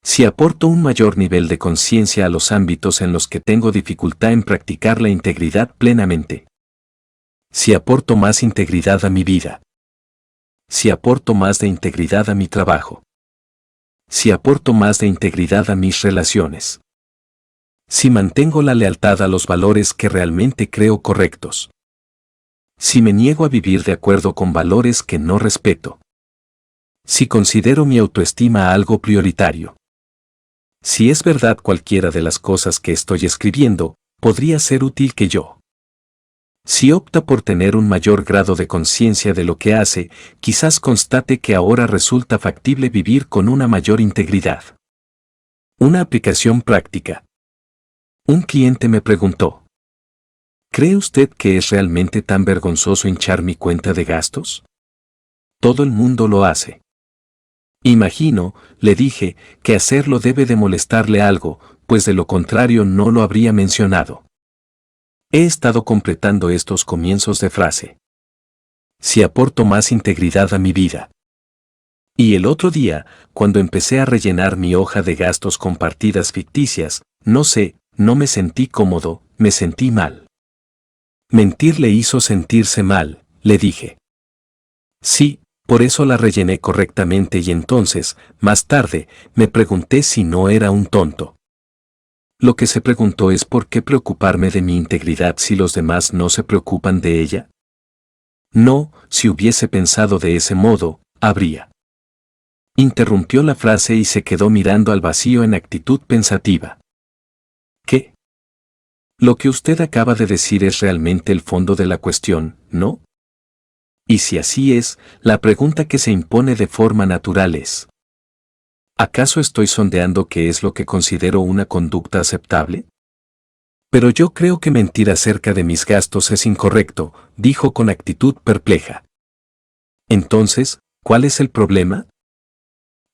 Si aporto un mayor nivel de conciencia a los ámbitos en los que tengo dificultad en practicar la integridad plenamente. Si aporto más integridad a mi vida. Si aporto más de integridad a mi trabajo. Si aporto más de integridad a mis relaciones. Si mantengo la lealtad a los valores que realmente creo correctos. Si me niego a vivir de acuerdo con valores que no respeto. Si considero mi autoestima algo prioritario. Si es verdad cualquiera de las cosas que estoy escribiendo, podría ser útil que yo. Si opta por tener un mayor grado de conciencia de lo que hace, quizás constate que ahora resulta factible vivir con una mayor integridad. Una aplicación práctica. Un cliente me preguntó: ¿cree usted que es realmente tan vergonzoso hinchar mi cuenta de gastos? Todo el mundo lo hace. Imagino, le dije, que hacerlo debe de molestarle algo, pues de lo contrario no lo habría mencionado. He estado completando estos comienzos de frase. Si aporto más integridad a mi vida. Y el otro día, cuando empecé a rellenar mi hoja de gastos con partidas ficticias, no me sentí cómodo, me sentí mal. Mentir le hizo sentirse mal, le dije. Sí, por eso la rellené correctamente y entonces, más tarde, me pregunté si no era un tonto. Lo que se preguntó es ¿por qué preocuparme de mi integridad si los demás no se preocupan de ella? No, si hubiese pensado de ese modo, habría. Interrumpió la frase y se quedó mirando al vacío en actitud pensativa. ¿Qué? Lo que usted acaba de decir es realmente el fondo de la cuestión, ¿no? Y si así es, la pregunta que se impone de forma natural es: ¿acaso estoy sondeando qué es lo que considero una conducta aceptable? Pero yo creo que mentir acerca de mis gastos es incorrecto, dijo con actitud perpleja. Entonces, ¿cuál es el problema?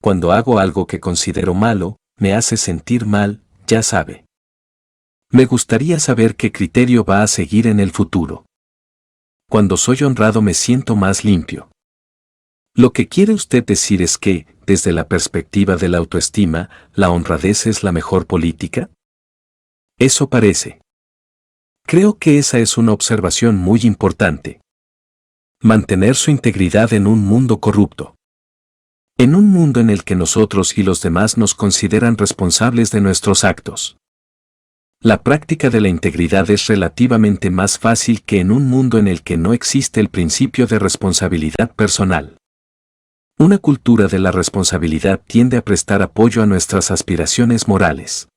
Cuando hago algo que considero malo, me hace sentir mal, ya sabe. Me gustaría saber qué criterio va a seguir en el futuro. Cuando soy honrado me siento más limpio. Lo que quiere usted decir es que, desde la perspectiva de la autoestima, ¿la honradez es la mejor política? Eso parece. Creo que esa es una observación muy importante. Mantener su integridad en un mundo corrupto. En un mundo en el que nosotros y los demás nos consideran responsables de nuestros actos. La práctica de la integridad es relativamente más fácil que en un mundo en el que no existe el principio de responsabilidad personal. Una cultura de la responsabilidad tiende a prestar apoyo a nuestras aspiraciones morales.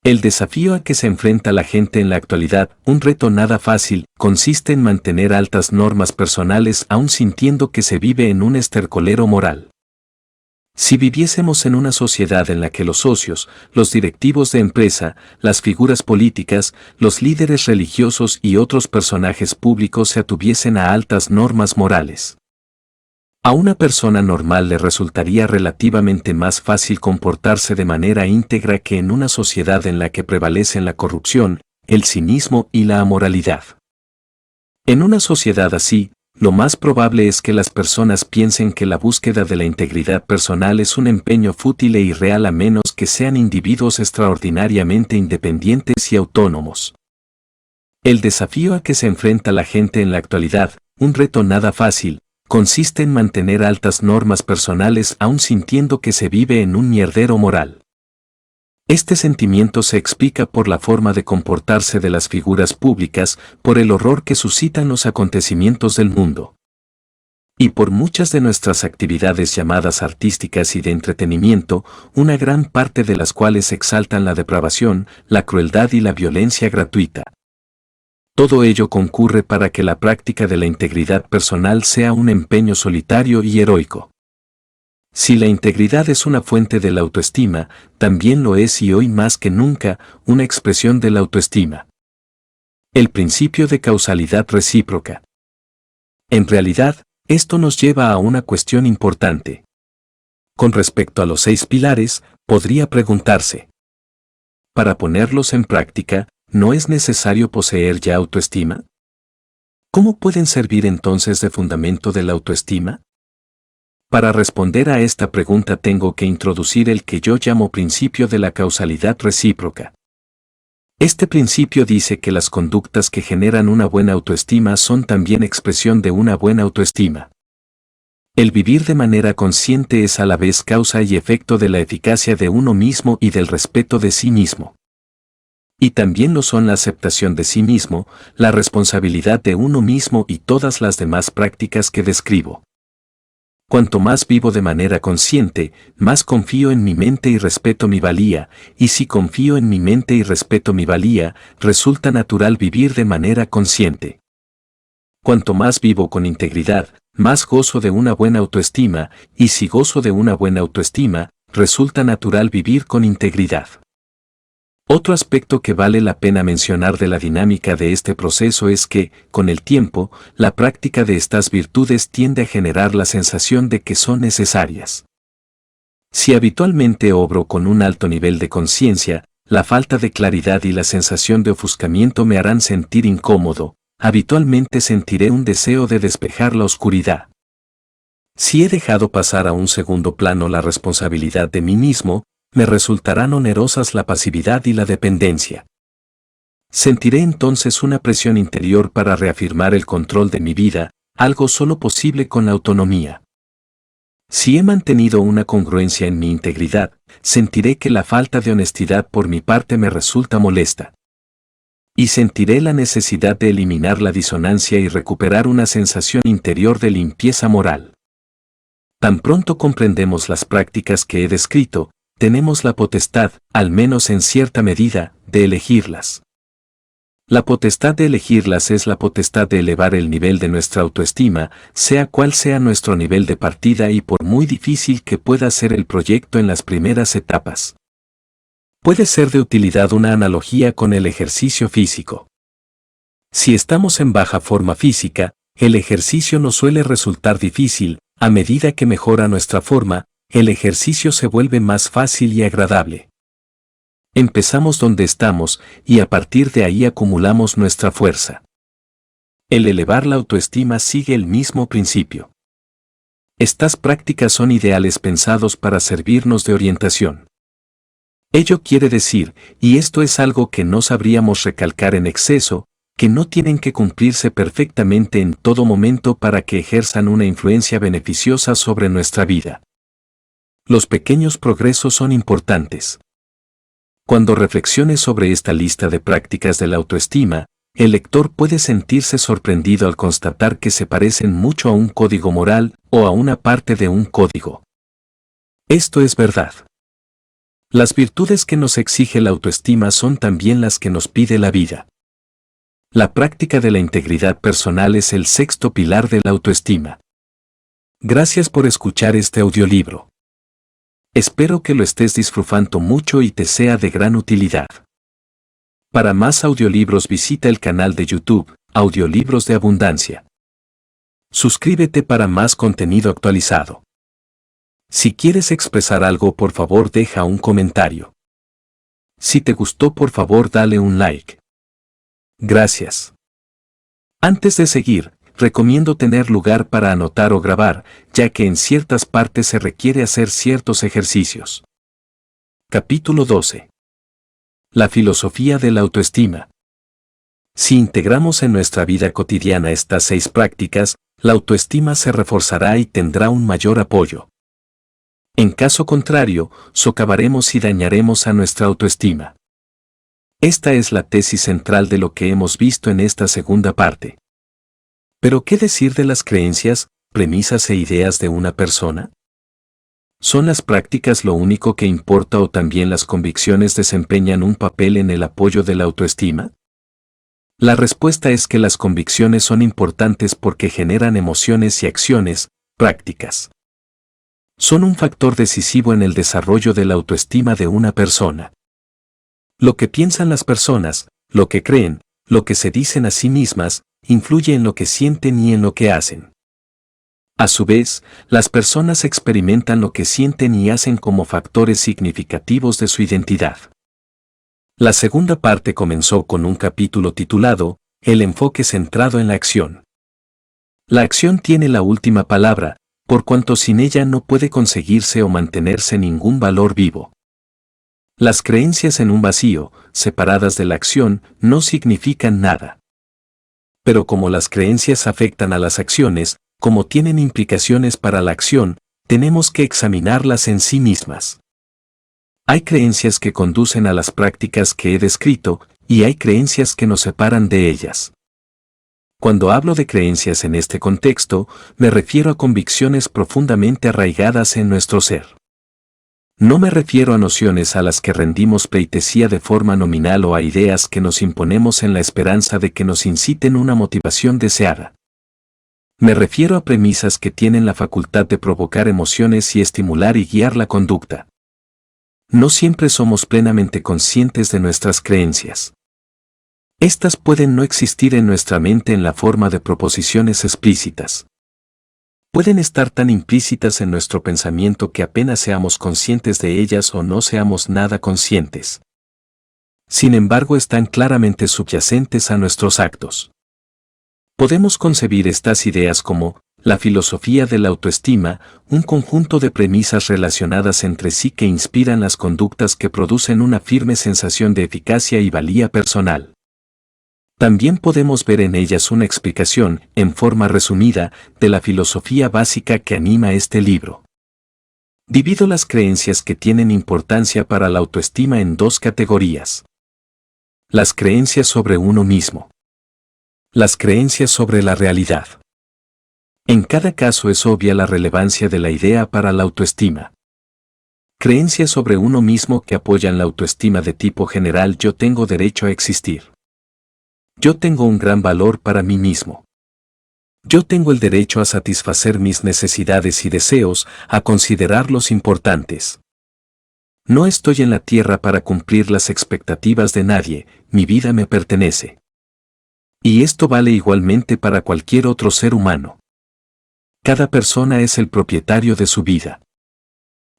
El desafío a que se enfrenta la gente en la actualidad, un reto nada fácil, consiste en mantener altas normas personales aún sintiendo que se vive en un estercolero moral. Si viviésemos en una sociedad en la que los socios, los directivos de empresa, las figuras políticas, los líderes religiosos y otros personajes públicos se atuviesen a altas normas morales. A una persona normal le resultaría relativamente más fácil comportarse de manera íntegra que en una sociedad en la que prevalecen la corrupción, el cinismo y la amoralidad. En una sociedad así, lo más probable es que las personas piensen que la búsqueda de la integridad personal es un empeño fútil e irreal a menos que sean individuos extraordinariamente independientes y autónomos. El desafío a que se enfrenta la gente en la actualidad, un reto nada fácil, consiste en mantener altas normas personales aún sintiendo que se vive en un mierdero moral. Este sentimiento se explica por la forma de comportarse de las figuras públicas, por el horror que suscitan los acontecimientos del mundo. Y por muchas de nuestras actividades llamadas artísticas y de entretenimiento, una gran parte de las cuales exaltan la depravación, la crueldad y la violencia gratuita. Todo ello concurre para que la práctica de la integridad personal sea un empeño solitario y heroico. Si la integridad es una fuente de la autoestima, también lo es y hoy más que nunca, una expresión de la autoestima. El principio de causalidad recíproca. En realidad, esto nos lleva a una cuestión importante. Con respecto a los 6 pilares, podría preguntarse: para ponerlos en práctica, ¿no es necesario poseer ya autoestima? ¿Cómo pueden servir entonces de fundamento de la autoestima? Para responder a esta pregunta tengo que introducir el que yo llamo principio de la causalidad recíproca. Este principio dice que las conductas que generan una buena autoestima son también expresión de una buena autoestima. El vivir de manera consciente es a la vez causa y efecto de la eficacia de uno mismo y del respeto de sí mismo. Y también lo son la aceptación de sí mismo, la responsabilidad de uno mismo y todas las demás prácticas que describo. Cuanto más vivo de manera consciente, más confío en mi mente y respeto mi valía, y si confío en mi mente y respeto mi valía, resulta natural vivir de manera consciente. Cuanto más vivo con integridad, más gozo de una buena autoestima, y si gozo de una buena autoestima, resulta natural vivir con integridad. Otro aspecto que vale la pena mencionar de la dinámica de este proceso es que, con el tiempo, la práctica de estas virtudes tiende a generar la sensación de que son necesarias. Si habitualmente obro con un alto nivel de conciencia, la falta de claridad y la sensación de ofuscamiento me harán sentir incómodo, habitualmente sentiré un deseo de despejar la oscuridad. Si he dejado pasar a un segundo plano la responsabilidad de mí mismo, me resultarán onerosas la pasividad y la dependencia. Sentiré entonces una presión interior para reafirmar el control de mi vida, algo solo posible con la autonomía. Si he mantenido una congruencia en mi integridad, sentiré que la falta de honestidad por mi parte me resulta molesta. Y sentiré la necesidad de eliminar la disonancia y recuperar una sensación interior de limpieza moral. Tan pronto comprendemos las prácticas que he descrito, tenemos la potestad, al menos en cierta medida, de elegirlas. La potestad de elegirlas es la potestad de elevar el nivel de nuestra autoestima, sea cual sea nuestro nivel de partida y por muy difícil que pueda ser el proyecto en las primeras etapas. Puede ser de utilidad una analogía con el ejercicio físico. Si estamos en baja forma física, el ejercicio nos suele resultar difícil. A medida que mejora nuestra forma, el ejercicio se vuelve más fácil y agradable. Empezamos donde estamos y a partir de ahí acumulamos nuestra fuerza. El elevar la autoestima sigue el mismo principio. Estas prácticas son ideales pensados para servirnos de orientación. Ello quiere decir, y esto es algo que no sabríamos recalcar en exceso, que no tienen que cumplirse perfectamente en todo momento para que ejerzan una influencia beneficiosa sobre nuestra vida. Los pequeños progresos son importantes. Cuando reflexiones sobre esta lista de prácticas de la autoestima, el lector puede sentirse sorprendido al constatar que se parecen mucho a un código moral o a una parte de un código. Esto es verdad. Las virtudes que nos exige la autoestima son también las que nos pide la vida. La práctica de la integridad personal es el sexto pilar de la autoestima. Gracias por escuchar este audiolibro. Espero que lo estés disfrutando mucho y te sea de gran utilidad. Para más audiolibros visita el canal de YouTube, Audiolibros de Abundancia. Suscríbete para más contenido actualizado. Si quieres expresar algo, por favor deja un comentario. Si te gustó, por favor dale un like. Gracias. Antes de seguir, recomiendo tener lugar para anotar o grabar, ya que en ciertas partes se requiere hacer ciertos ejercicios. Capítulo 12. La filosofía de la autoestima. Si integramos en nuestra vida cotidiana estas 6 prácticas, la autoestima se reforzará y tendrá un mayor apoyo. En caso contrario, socavaremos y dañaremos a nuestra autoestima. Esta es la tesis central de lo que hemos visto en esta segunda parte. Pero ¿qué decir de las creencias, premisas e ideas de una persona? ¿Son las prácticas lo único que importa o también las convicciones desempeñan un papel en el apoyo de la autoestima? La respuesta es que las convicciones son importantes porque generan emociones y acciones, prácticas. Son un factor decisivo en el desarrollo de la autoestima de una persona. Lo que piensan las personas, lo que creen, lo que se dicen a sí mismas, influye en lo que sienten y en lo que hacen. A su vez, las personas experimentan lo que sienten y hacen como factores significativos de su identidad. La segunda parte comenzó con un capítulo titulado, El enfoque centrado en la acción. La acción tiene la última palabra, por cuanto sin ella no puede conseguirse o mantenerse ningún valor vivo. Las creencias en un vacío, separadas de la acción, no significan nada. Pero como las creencias afectan a las acciones, como tienen implicaciones para la acción, tenemos que examinarlas en sí mismas. Hay creencias que conducen a las prácticas que he descrito, y hay creencias que nos separan de ellas. Cuando hablo de creencias en este contexto, me refiero a convicciones profundamente arraigadas en nuestro ser. No me refiero a nociones a las que rendimos pleitesía de forma nominal o a ideas que nos imponemos en la esperanza de que nos inciten una motivación deseada. Me refiero a premisas que tienen la facultad de provocar emociones y estimular y guiar la conducta. No siempre somos plenamente conscientes de nuestras creencias. Estas pueden no existir en nuestra mente en la forma de proposiciones explícitas. Pueden estar tan implícitas en nuestro pensamiento que apenas seamos conscientes de ellas o no seamos nada conscientes. Sin embargo, están claramente subyacentes a nuestros actos. Podemos concebir estas ideas como la filosofía de la autoestima, un conjunto de premisas relacionadas entre sí que inspiran las conductas que producen una firme sensación de eficacia y valía personal. También podemos ver en ellas una explicación, en forma resumida, de la filosofía básica que anima este libro. Divido las creencias que tienen importancia para la autoestima en 2 categorías. Las creencias sobre uno mismo. Las creencias sobre la realidad. En cada caso es obvia la relevancia de la idea para la autoestima. Creencias sobre uno mismo que apoyan la autoestima de tipo general: yo tengo derecho a existir. Yo tengo un gran valor para mí mismo. Yo tengo el derecho a satisfacer mis necesidades y deseos, a considerarlos importantes. No estoy en la tierra para cumplir las expectativas de nadie, mi vida me pertenece. Y esto vale igualmente para cualquier otro ser humano. Cada persona es el propietario de su vida.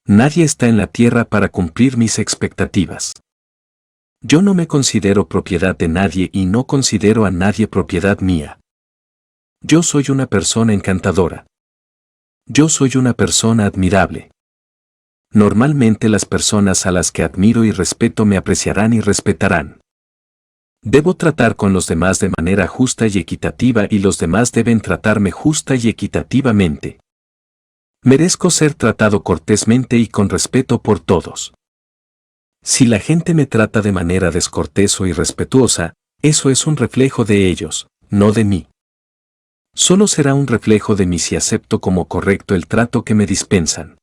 Nadie está en la tierra para cumplir mis expectativas. Yo no me considero propiedad de nadie y no considero a nadie propiedad mía. Yo soy una persona encantadora. Yo soy una persona admirable. Normalmente las personas a las que admiro y respeto me apreciarán y respetarán. Debo tratar con los demás de manera justa y equitativa y los demás deben tratarme justa y equitativamente. Merezco ser tratado cortésmente y con respeto por todos. Si la gente me trata de manera descortés o irrespetuosa, eso es un reflejo de ellos, no de mí. Solo será un reflejo de mí si acepto como correcto el trato que me dispensan.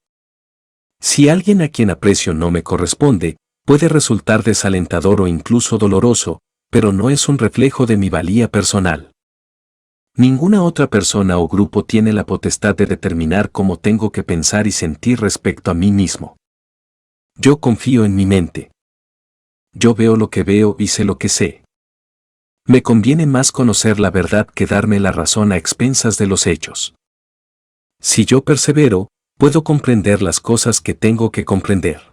Si alguien a quien aprecio no me corresponde, puede resultar desalentador o incluso doloroso, pero no es un reflejo de mi valía personal. Ninguna otra persona o grupo tiene la potestad de determinar cómo tengo que pensar y sentir respecto a mí mismo. Yo confío en mi mente. Yo veo lo que veo y sé lo que sé. Me conviene más conocer la verdad que darme la razón a expensas de los hechos. Si yo persevero, puedo comprender las cosas que tengo que comprender.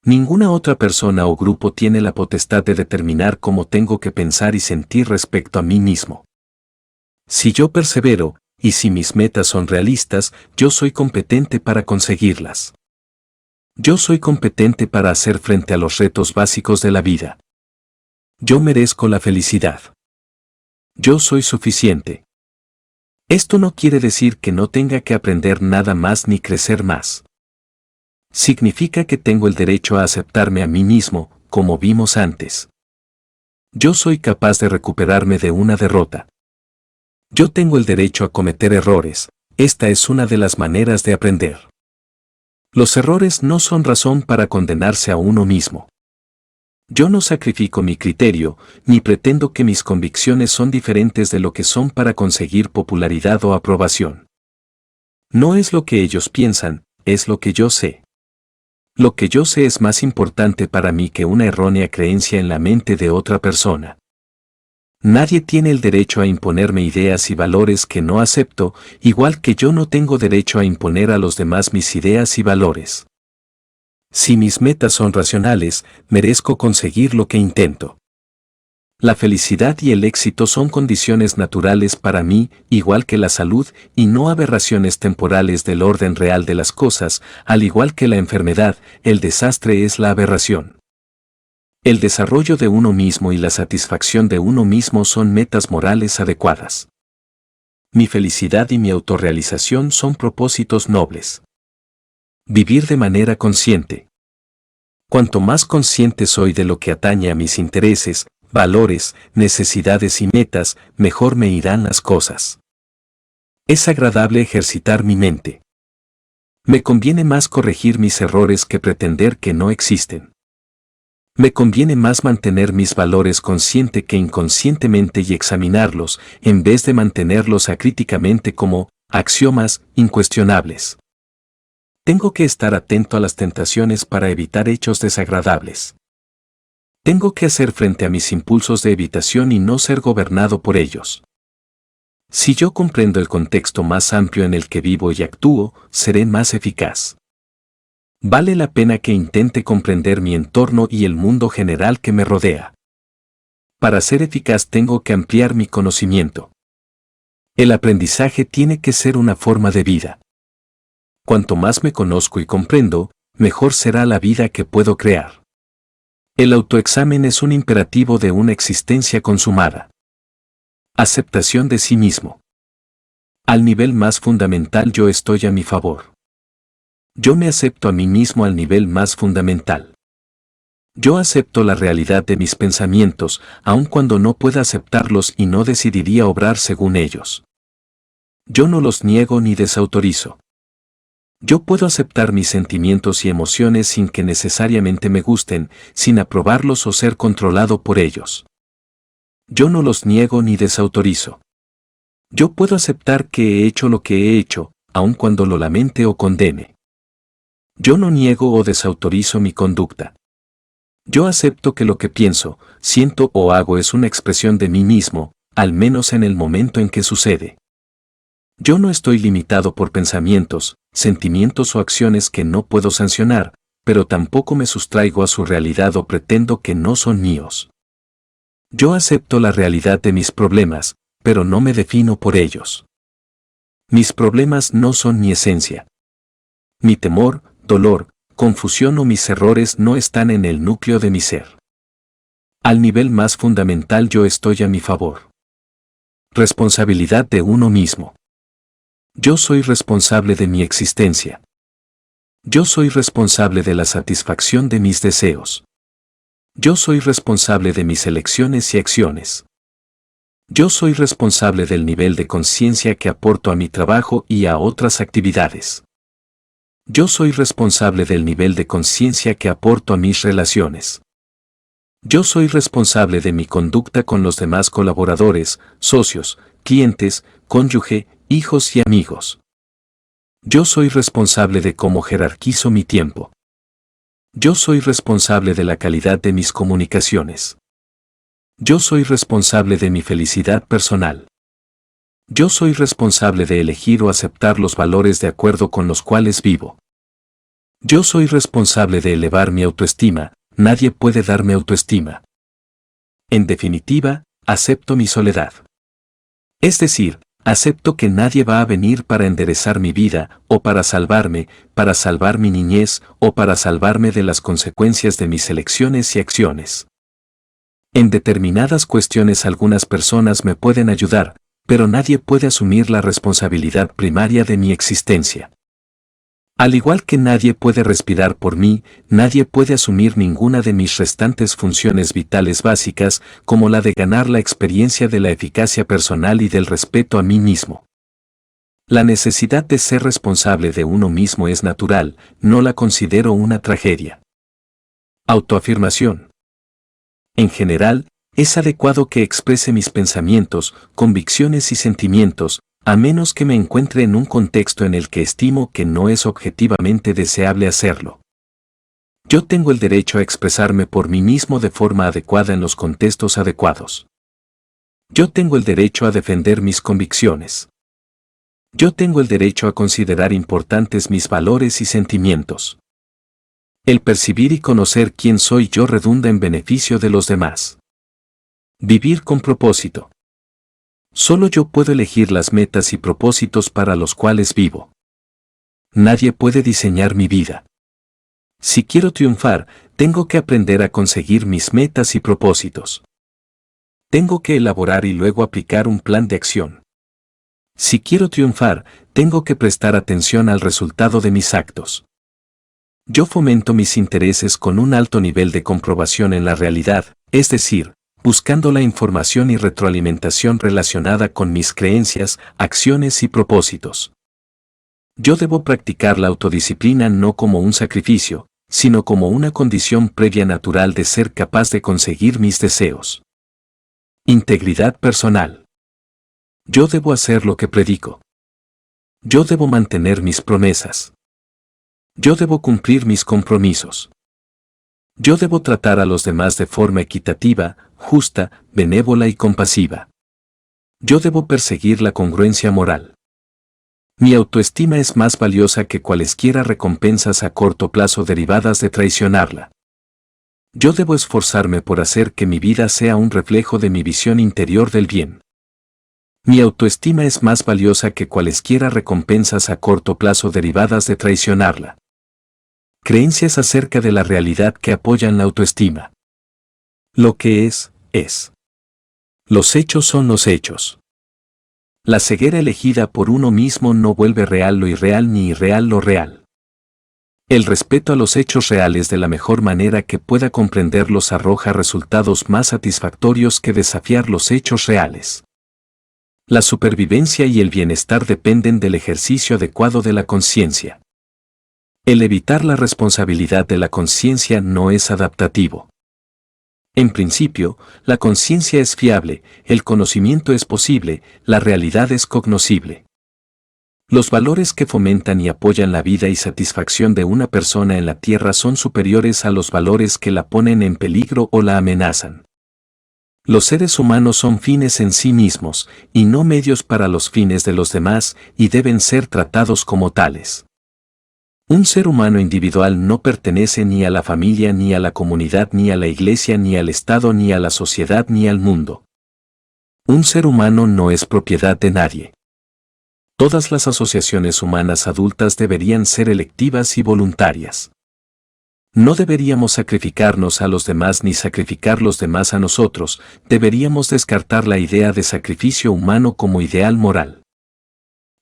Ninguna otra persona o grupo tiene la potestad de determinar cómo tengo que pensar y sentir respecto a mí mismo. Si yo persevero, y si mis metas son realistas, yo soy competente para conseguirlas. Yo soy competente para hacer frente a los retos básicos de la vida. Yo merezco la felicidad. Yo soy suficiente. Esto no quiere decir que no tenga que aprender nada más ni crecer más. Significa que tengo el derecho a aceptarme a mí mismo, como vimos antes. Yo soy capaz de recuperarme de una derrota. Yo tengo el derecho a cometer errores, esta es una de las maneras de aprender. Los errores no son razón para condenarse a uno mismo. Yo no sacrifico mi criterio, ni pretendo que mis convicciones son diferentes de lo que son para conseguir popularidad o aprobación. No es lo que ellos piensan, es lo que yo sé. Lo que yo sé es más importante para mí que una errónea creencia en la mente de otra persona. Nadie tiene el derecho a imponerme ideas y valores que no acepto, igual que yo no tengo derecho a imponer a los demás mis ideas y valores. Si mis metas son racionales, merezco conseguir lo que intento. La felicidad y el éxito son condiciones naturales para mí, igual que la salud, y no aberraciones temporales del orden real de las cosas, al igual que la enfermedad, el desastre es la aberración. El desarrollo de uno mismo y la satisfacción de uno mismo son metas morales adecuadas. Mi felicidad y mi autorrealización son propósitos nobles. Vivir de manera consciente. Cuanto más consciente soy de lo que atañe a mis intereses, valores, necesidades y metas, mejor me irán las cosas. Es agradable ejercitar mi mente. Me conviene más corregir mis errores que pretender que no existen. Me conviene más mantener mis valores consciente que inconscientemente y examinarlos, en vez de mantenerlos acríticamente como axiomas incuestionables. Tengo que estar atento a las tentaciones para evitar hechos desagradables. Tengo que hacer frente a mis impulsos de evitación y no ser gobernado por ellos. Si yo comprendo el contexto más amplio en el que vivo y actúo, seré más eficaz. Vale la pena que intente comprender mi entorno y el mundo general que me rodea. Para ser eficaz tengo que ampliar mi conocimiento. El aprendizaje tiene que ser una forma de vida. Cuanto más me conozco y comprendo, mejor será la vida que puedo crear. El autoexamen es un imperativo de una existencia consumada. Aceptación de sí mismo. Al nivel más fundamental yo estoy a mi favor. Yo me acepto a mí mismo al nivel más fundamental. Yo acepto la realidad de mis pensamientos, aun cuando no pueda aceptarlos y no decidiría obrar según ellos. Yo no los niego ni desautorizo. Yo puedo aceptar mis sentimientos y emociones sin que necesariamente me gusten, sin aprobarlos o ser controlado por ellos. Yo no los niego ni desautorizo. Yo puedo aceptar que he hecho lo que he hecho, aun cuando lo lamente o condene. Yo no niego o desautorizo mi conducta. Yo acepto que lo que pienso, siento o hago es una expresión de mí mismo, al menos en el momento en que sucede. Yo no estoy limitado por pensamientos, sentimientos o acciones que no puedo sancionar, pero tampoco me sustraigo a su realidad o pretendo que no son míos. Yo acepto la realidad de mis problemas, pero no me defino por ellos. Mis problemas no son mi esencia. Mi temor, dolor, confusión o mis errores no están en el núcleo de mi ser. Al nivel más fundamental yo estoy a mi favor. Responsabilidad de uno mismo. Yo soy responsable de mi existencia. Yo soy responsable de la satisfacción de mis deseos. Yo soy responsable de mis elecciones y acciones. Yo soy responsable del nivel de conciencia que aporto a mi trabajo y a otras actividades. Yo soy responsable del nivel de conciencia que aporto a mis relaciones. Yo soy responsable de mi conducta con los demás colaboradores, socios, clientes, cónyuge, hijos y amigos. Yo soy responsable de cómo jerarquizo mi tiempo. Yo soy responsable de la calidad de mis comunicaciones. Yo soy responsable de mi felicidad personal. Yo soy responsable de elegir o aceptar los valores de acuerdo con los cuales vivo. Yo soy responsable de elevar mi autoestima, nadie puede darme autoestima. En definitiva, acepto mi soledad. Es decir, acepto que nadie va a venir para enderezar mi vida, o para salvarme, para salvar mi niñez, o para salvarme de las consecuencias de mis elecciones y acciones. En determinadas cuestiones algunas personas me pueden ayudar, pero nadie puede asumir la responsabilidad primaria de mi existencia. Al igual que nadie puede respirar por mí, nadie puede asumir ninguna de mis restantes funciones vitales básicas, como la de ganar la experiencia de la eficacia personal y del respeto a mí mismo. La necesidad de ser responsable de uno mismo es natural, no la considero una tragedia. Autoafirmación. En general, es adecuado que exprese mis pensamientos, convicciones y sentimientos, a menos que me encuentre en un contexto en el que estimo que no es objetivamente deseable hacerlo. Yo tengo el derecho a expresarme por mí mismo de forma adecuada en los contextos adecuados. Yo tengo el derecho a defender mis convicciones. Yo tengo el derecho a considerar importantes mis valores y sentimientos. El percibir y conocer quién soy yo redunda en beneficio de los demás. Vivir con propósito. Solo yo puedo elegir las metas y propósitos para los cuales vivo. Nadie puede diseñar mi vida. Si quiero triunfar, tengo que aprender a conseguir mis metas y propósitos. Tengo que elaborar y luego aplicar un plan de acción. Si quiero triunfar, tengo que prestar atención al resultado de mis actos. Yo fomento mis intereses con un alto nivel de comprobación en la realidad, es decir, buscando la información y retroalimentación relacionada con mis creencias, acciones y propósitos. Yo debo practicar la autodisciplina no como un sacrificio, sino como una condición previa natural de ser capaz de conseguir mis deseos. Integridad personal. Yo debo hacer lo que predico. Yo debo mantener mis promesas. Yo debo cumplir mis compromisos. Yo debo tratar a los demás de forma equitativa, justa, benévola y compasiva. Yo debo perseguir la congruencia moral. Mi autoestima es más valiosa que cualesquiera recompensas a corto plazo derivadas de traicionarla. Yo debo esforzarme por hacer que mi vida sea un reflejo de mi visión interior del bien. Mi autoestima es más valiosa que cualesquiera recompensas a corto plazo derivadas de traicionarla. Creencias acerca de la realidad que apoyan la autoestima. Lo que es, es. Los hechos son los hechos. La ceguera elegida por uno mismo no vuelve real lo irreal ni irreal lo real. El respeto a los hechos reales de la mejor manera que pueda comprenderlos arroja resultados más satisfactorios que desafiar los hechos reales. La supervivencia y el bienestar dependen del ejercicio adecuado de la conciencia. El evitar la responsabilidad de la conciencia no es adaptativo. En principio, la conciencia es fiable, el conocimiento es posible, la realidad es cognoscible. Los valores que fomentan y apoyan la vida y satisfacción de una persona en la tierra son superiores a los valores que la ponen en peligro o la amenazan. Los seres humanos son fines en sí mismos, y no medios para los fines de los demás, y deben ser tratados como tales. Un ser humano individual no pertenece ni a la familia, ni a la comunidad, ni a la iglesia, ni al Estado, ni a la sociedad, ni al mundo. Un ser humano no es propiedad de nadie. Todas las asociaciones humanas adultas deberían ser electivas y voluntarias. No deberíamos sacrificarnos a los demás ni sacrificar los demás a nosotros, deberíamos descartar la idea de sacrificio humano como ideal moral.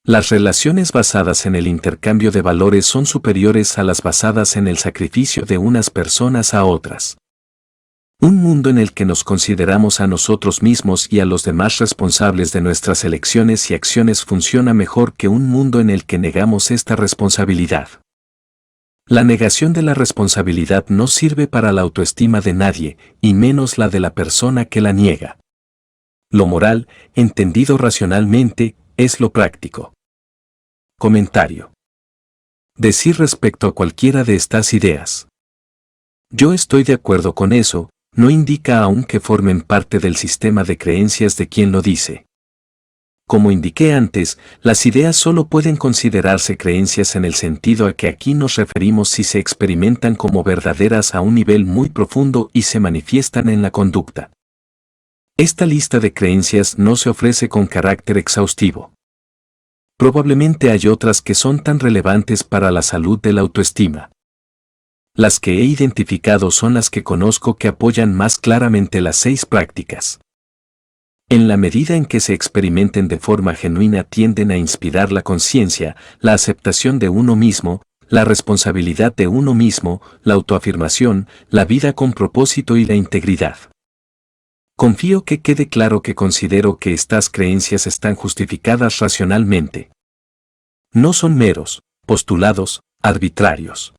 Las relaciones basadas en el intercambio de valores son superiores a las basadas en el sacrificio de unas personas a otras. Un mundo en el que nos consideramos a nosotros mismos y a los demás responsables de nuestras elecciones y acciones funciona mejor que un mundo en el que negamos esta responsabilidad. La negación de la responsabilidad no sirve para la autoestima de nadie, y menos la de la persona que la niega. Lo moral, entendido racionalmente, es lo práctico. Comentario. Decir respecto a cualquiera de estas ideas. Yo estoy de acuerdo con eso, no indica aún que formen parte del sistema de creencias de quien lo dice. Como indiqué antes, las ideas solo pueden considerarse creencias en el sentido a que aquí nos referimos si se experimentan como verdaderas a un nivel muy profundo y se manifiestan en la conducta. Esta lista de creencias no se ofrece con carácter exhaustivo. Probablemente hay otras que son tan relevantes para la salud de la autoestima. Las que he identificado son las que conozco que apoyan más claramente las 6 prácticas. En la medida en que se experimenten de forma genuina tienden a inspirar la conciencia, la aceptación de uno mismo, la responsabilidad de uno mismo, la autoafirmación, la vida con propósito y la integridad. Confío que quede claro que considero que estas creencias están justificadas racionalmente. No son meros postulados arbitrarios.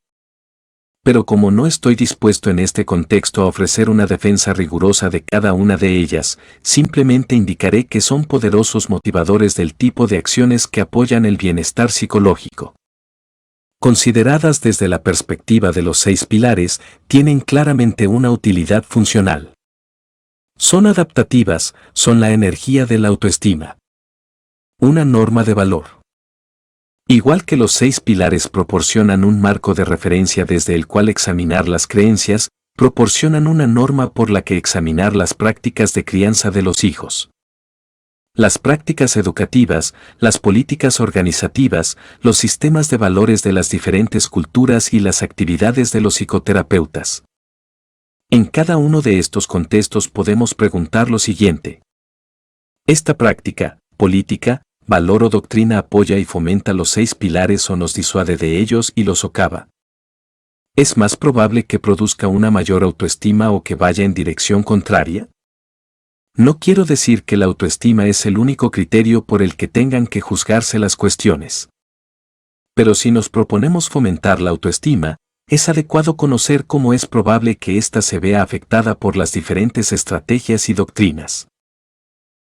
Pero como no estoy dispuesto en este contexto a ofrecer una defensa rigurosa de cada una de ellas, simplemente indicaré que son poderosos motivadores del tipo de acciones que apoyan el bienestar psicológico. Consideradas desde la perspectiva de los 6 pilares, tienen claramente una utilidad funcional. Son adaptativas, son la energía de la autoestima. Una norma de valor. Igual que los 6 pilares proporcionan un marco de referencia desde el cual examinar las creencias, proporcionan una norma por la que examinar las prácticas de crianza de los hijos. Las prácticas educativas, las políticas organizativas, los sistemas de valores de las diferentes culturas y las actividades de los psicoterapeutas. En cada uno de estos contextos podemos preguntar lo siguiente. ¿Esta práctica, política, valor o doctrina apoya y fomenta los 6 pilares o nos disuade de ellos y los socava? ¿Es más probable que produzca una mayor autoestima o que vaya en dirección contraria? No quiero decir que la autoestima es el único criterio por el que tengan que juzgarse las cuestiones. Pero si nos proponemos fomentar la autoestima, es adecuado conocer cómo es probable que ésta se vea afectada por las diferentes estrategias y doctrinas.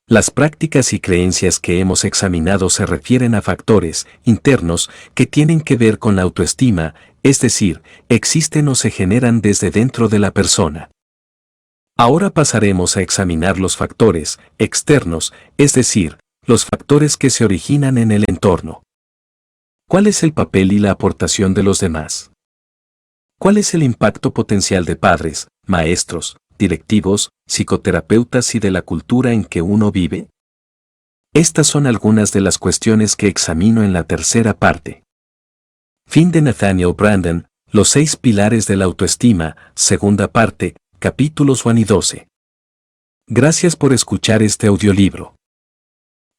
Las prácticas y creencias que hemos examinado se refieren a factores internos que tienen que ver con la autoestima, es decir, existen o se generan desde dentro de la persona. Ahora pasaremos a examinar los factores externos, es decir, los factores que se originan en el entorno. ¿Cuál es el papel y la aportación de los demás? ¿Cuál es el impacto potencial de padres, maestros, directivos, psicoterapeutas y de la cultura en que uno vive? Estas son algunas de las cuestiones que examino en la tercera parte. Fin de Nathaniel Branden, Los 6 pilares de la autoestima, segunda parte, capítulos 1 y 12. Gracias por escuchar este audiolibro.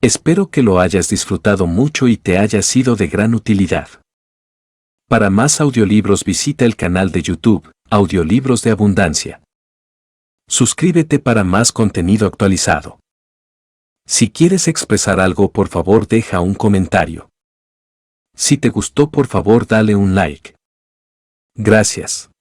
Espero que lo hayas disfrutado mucho y te haya sido de gran utilidad. Para más audiolibros visita el canal de YouTube, Audiolibros de Abundancia. Suscríbete para más contenido actualizado. Si quieres expresar algo, por favor deja un comentario. Si te gustó, por favor dale un like. Gracias.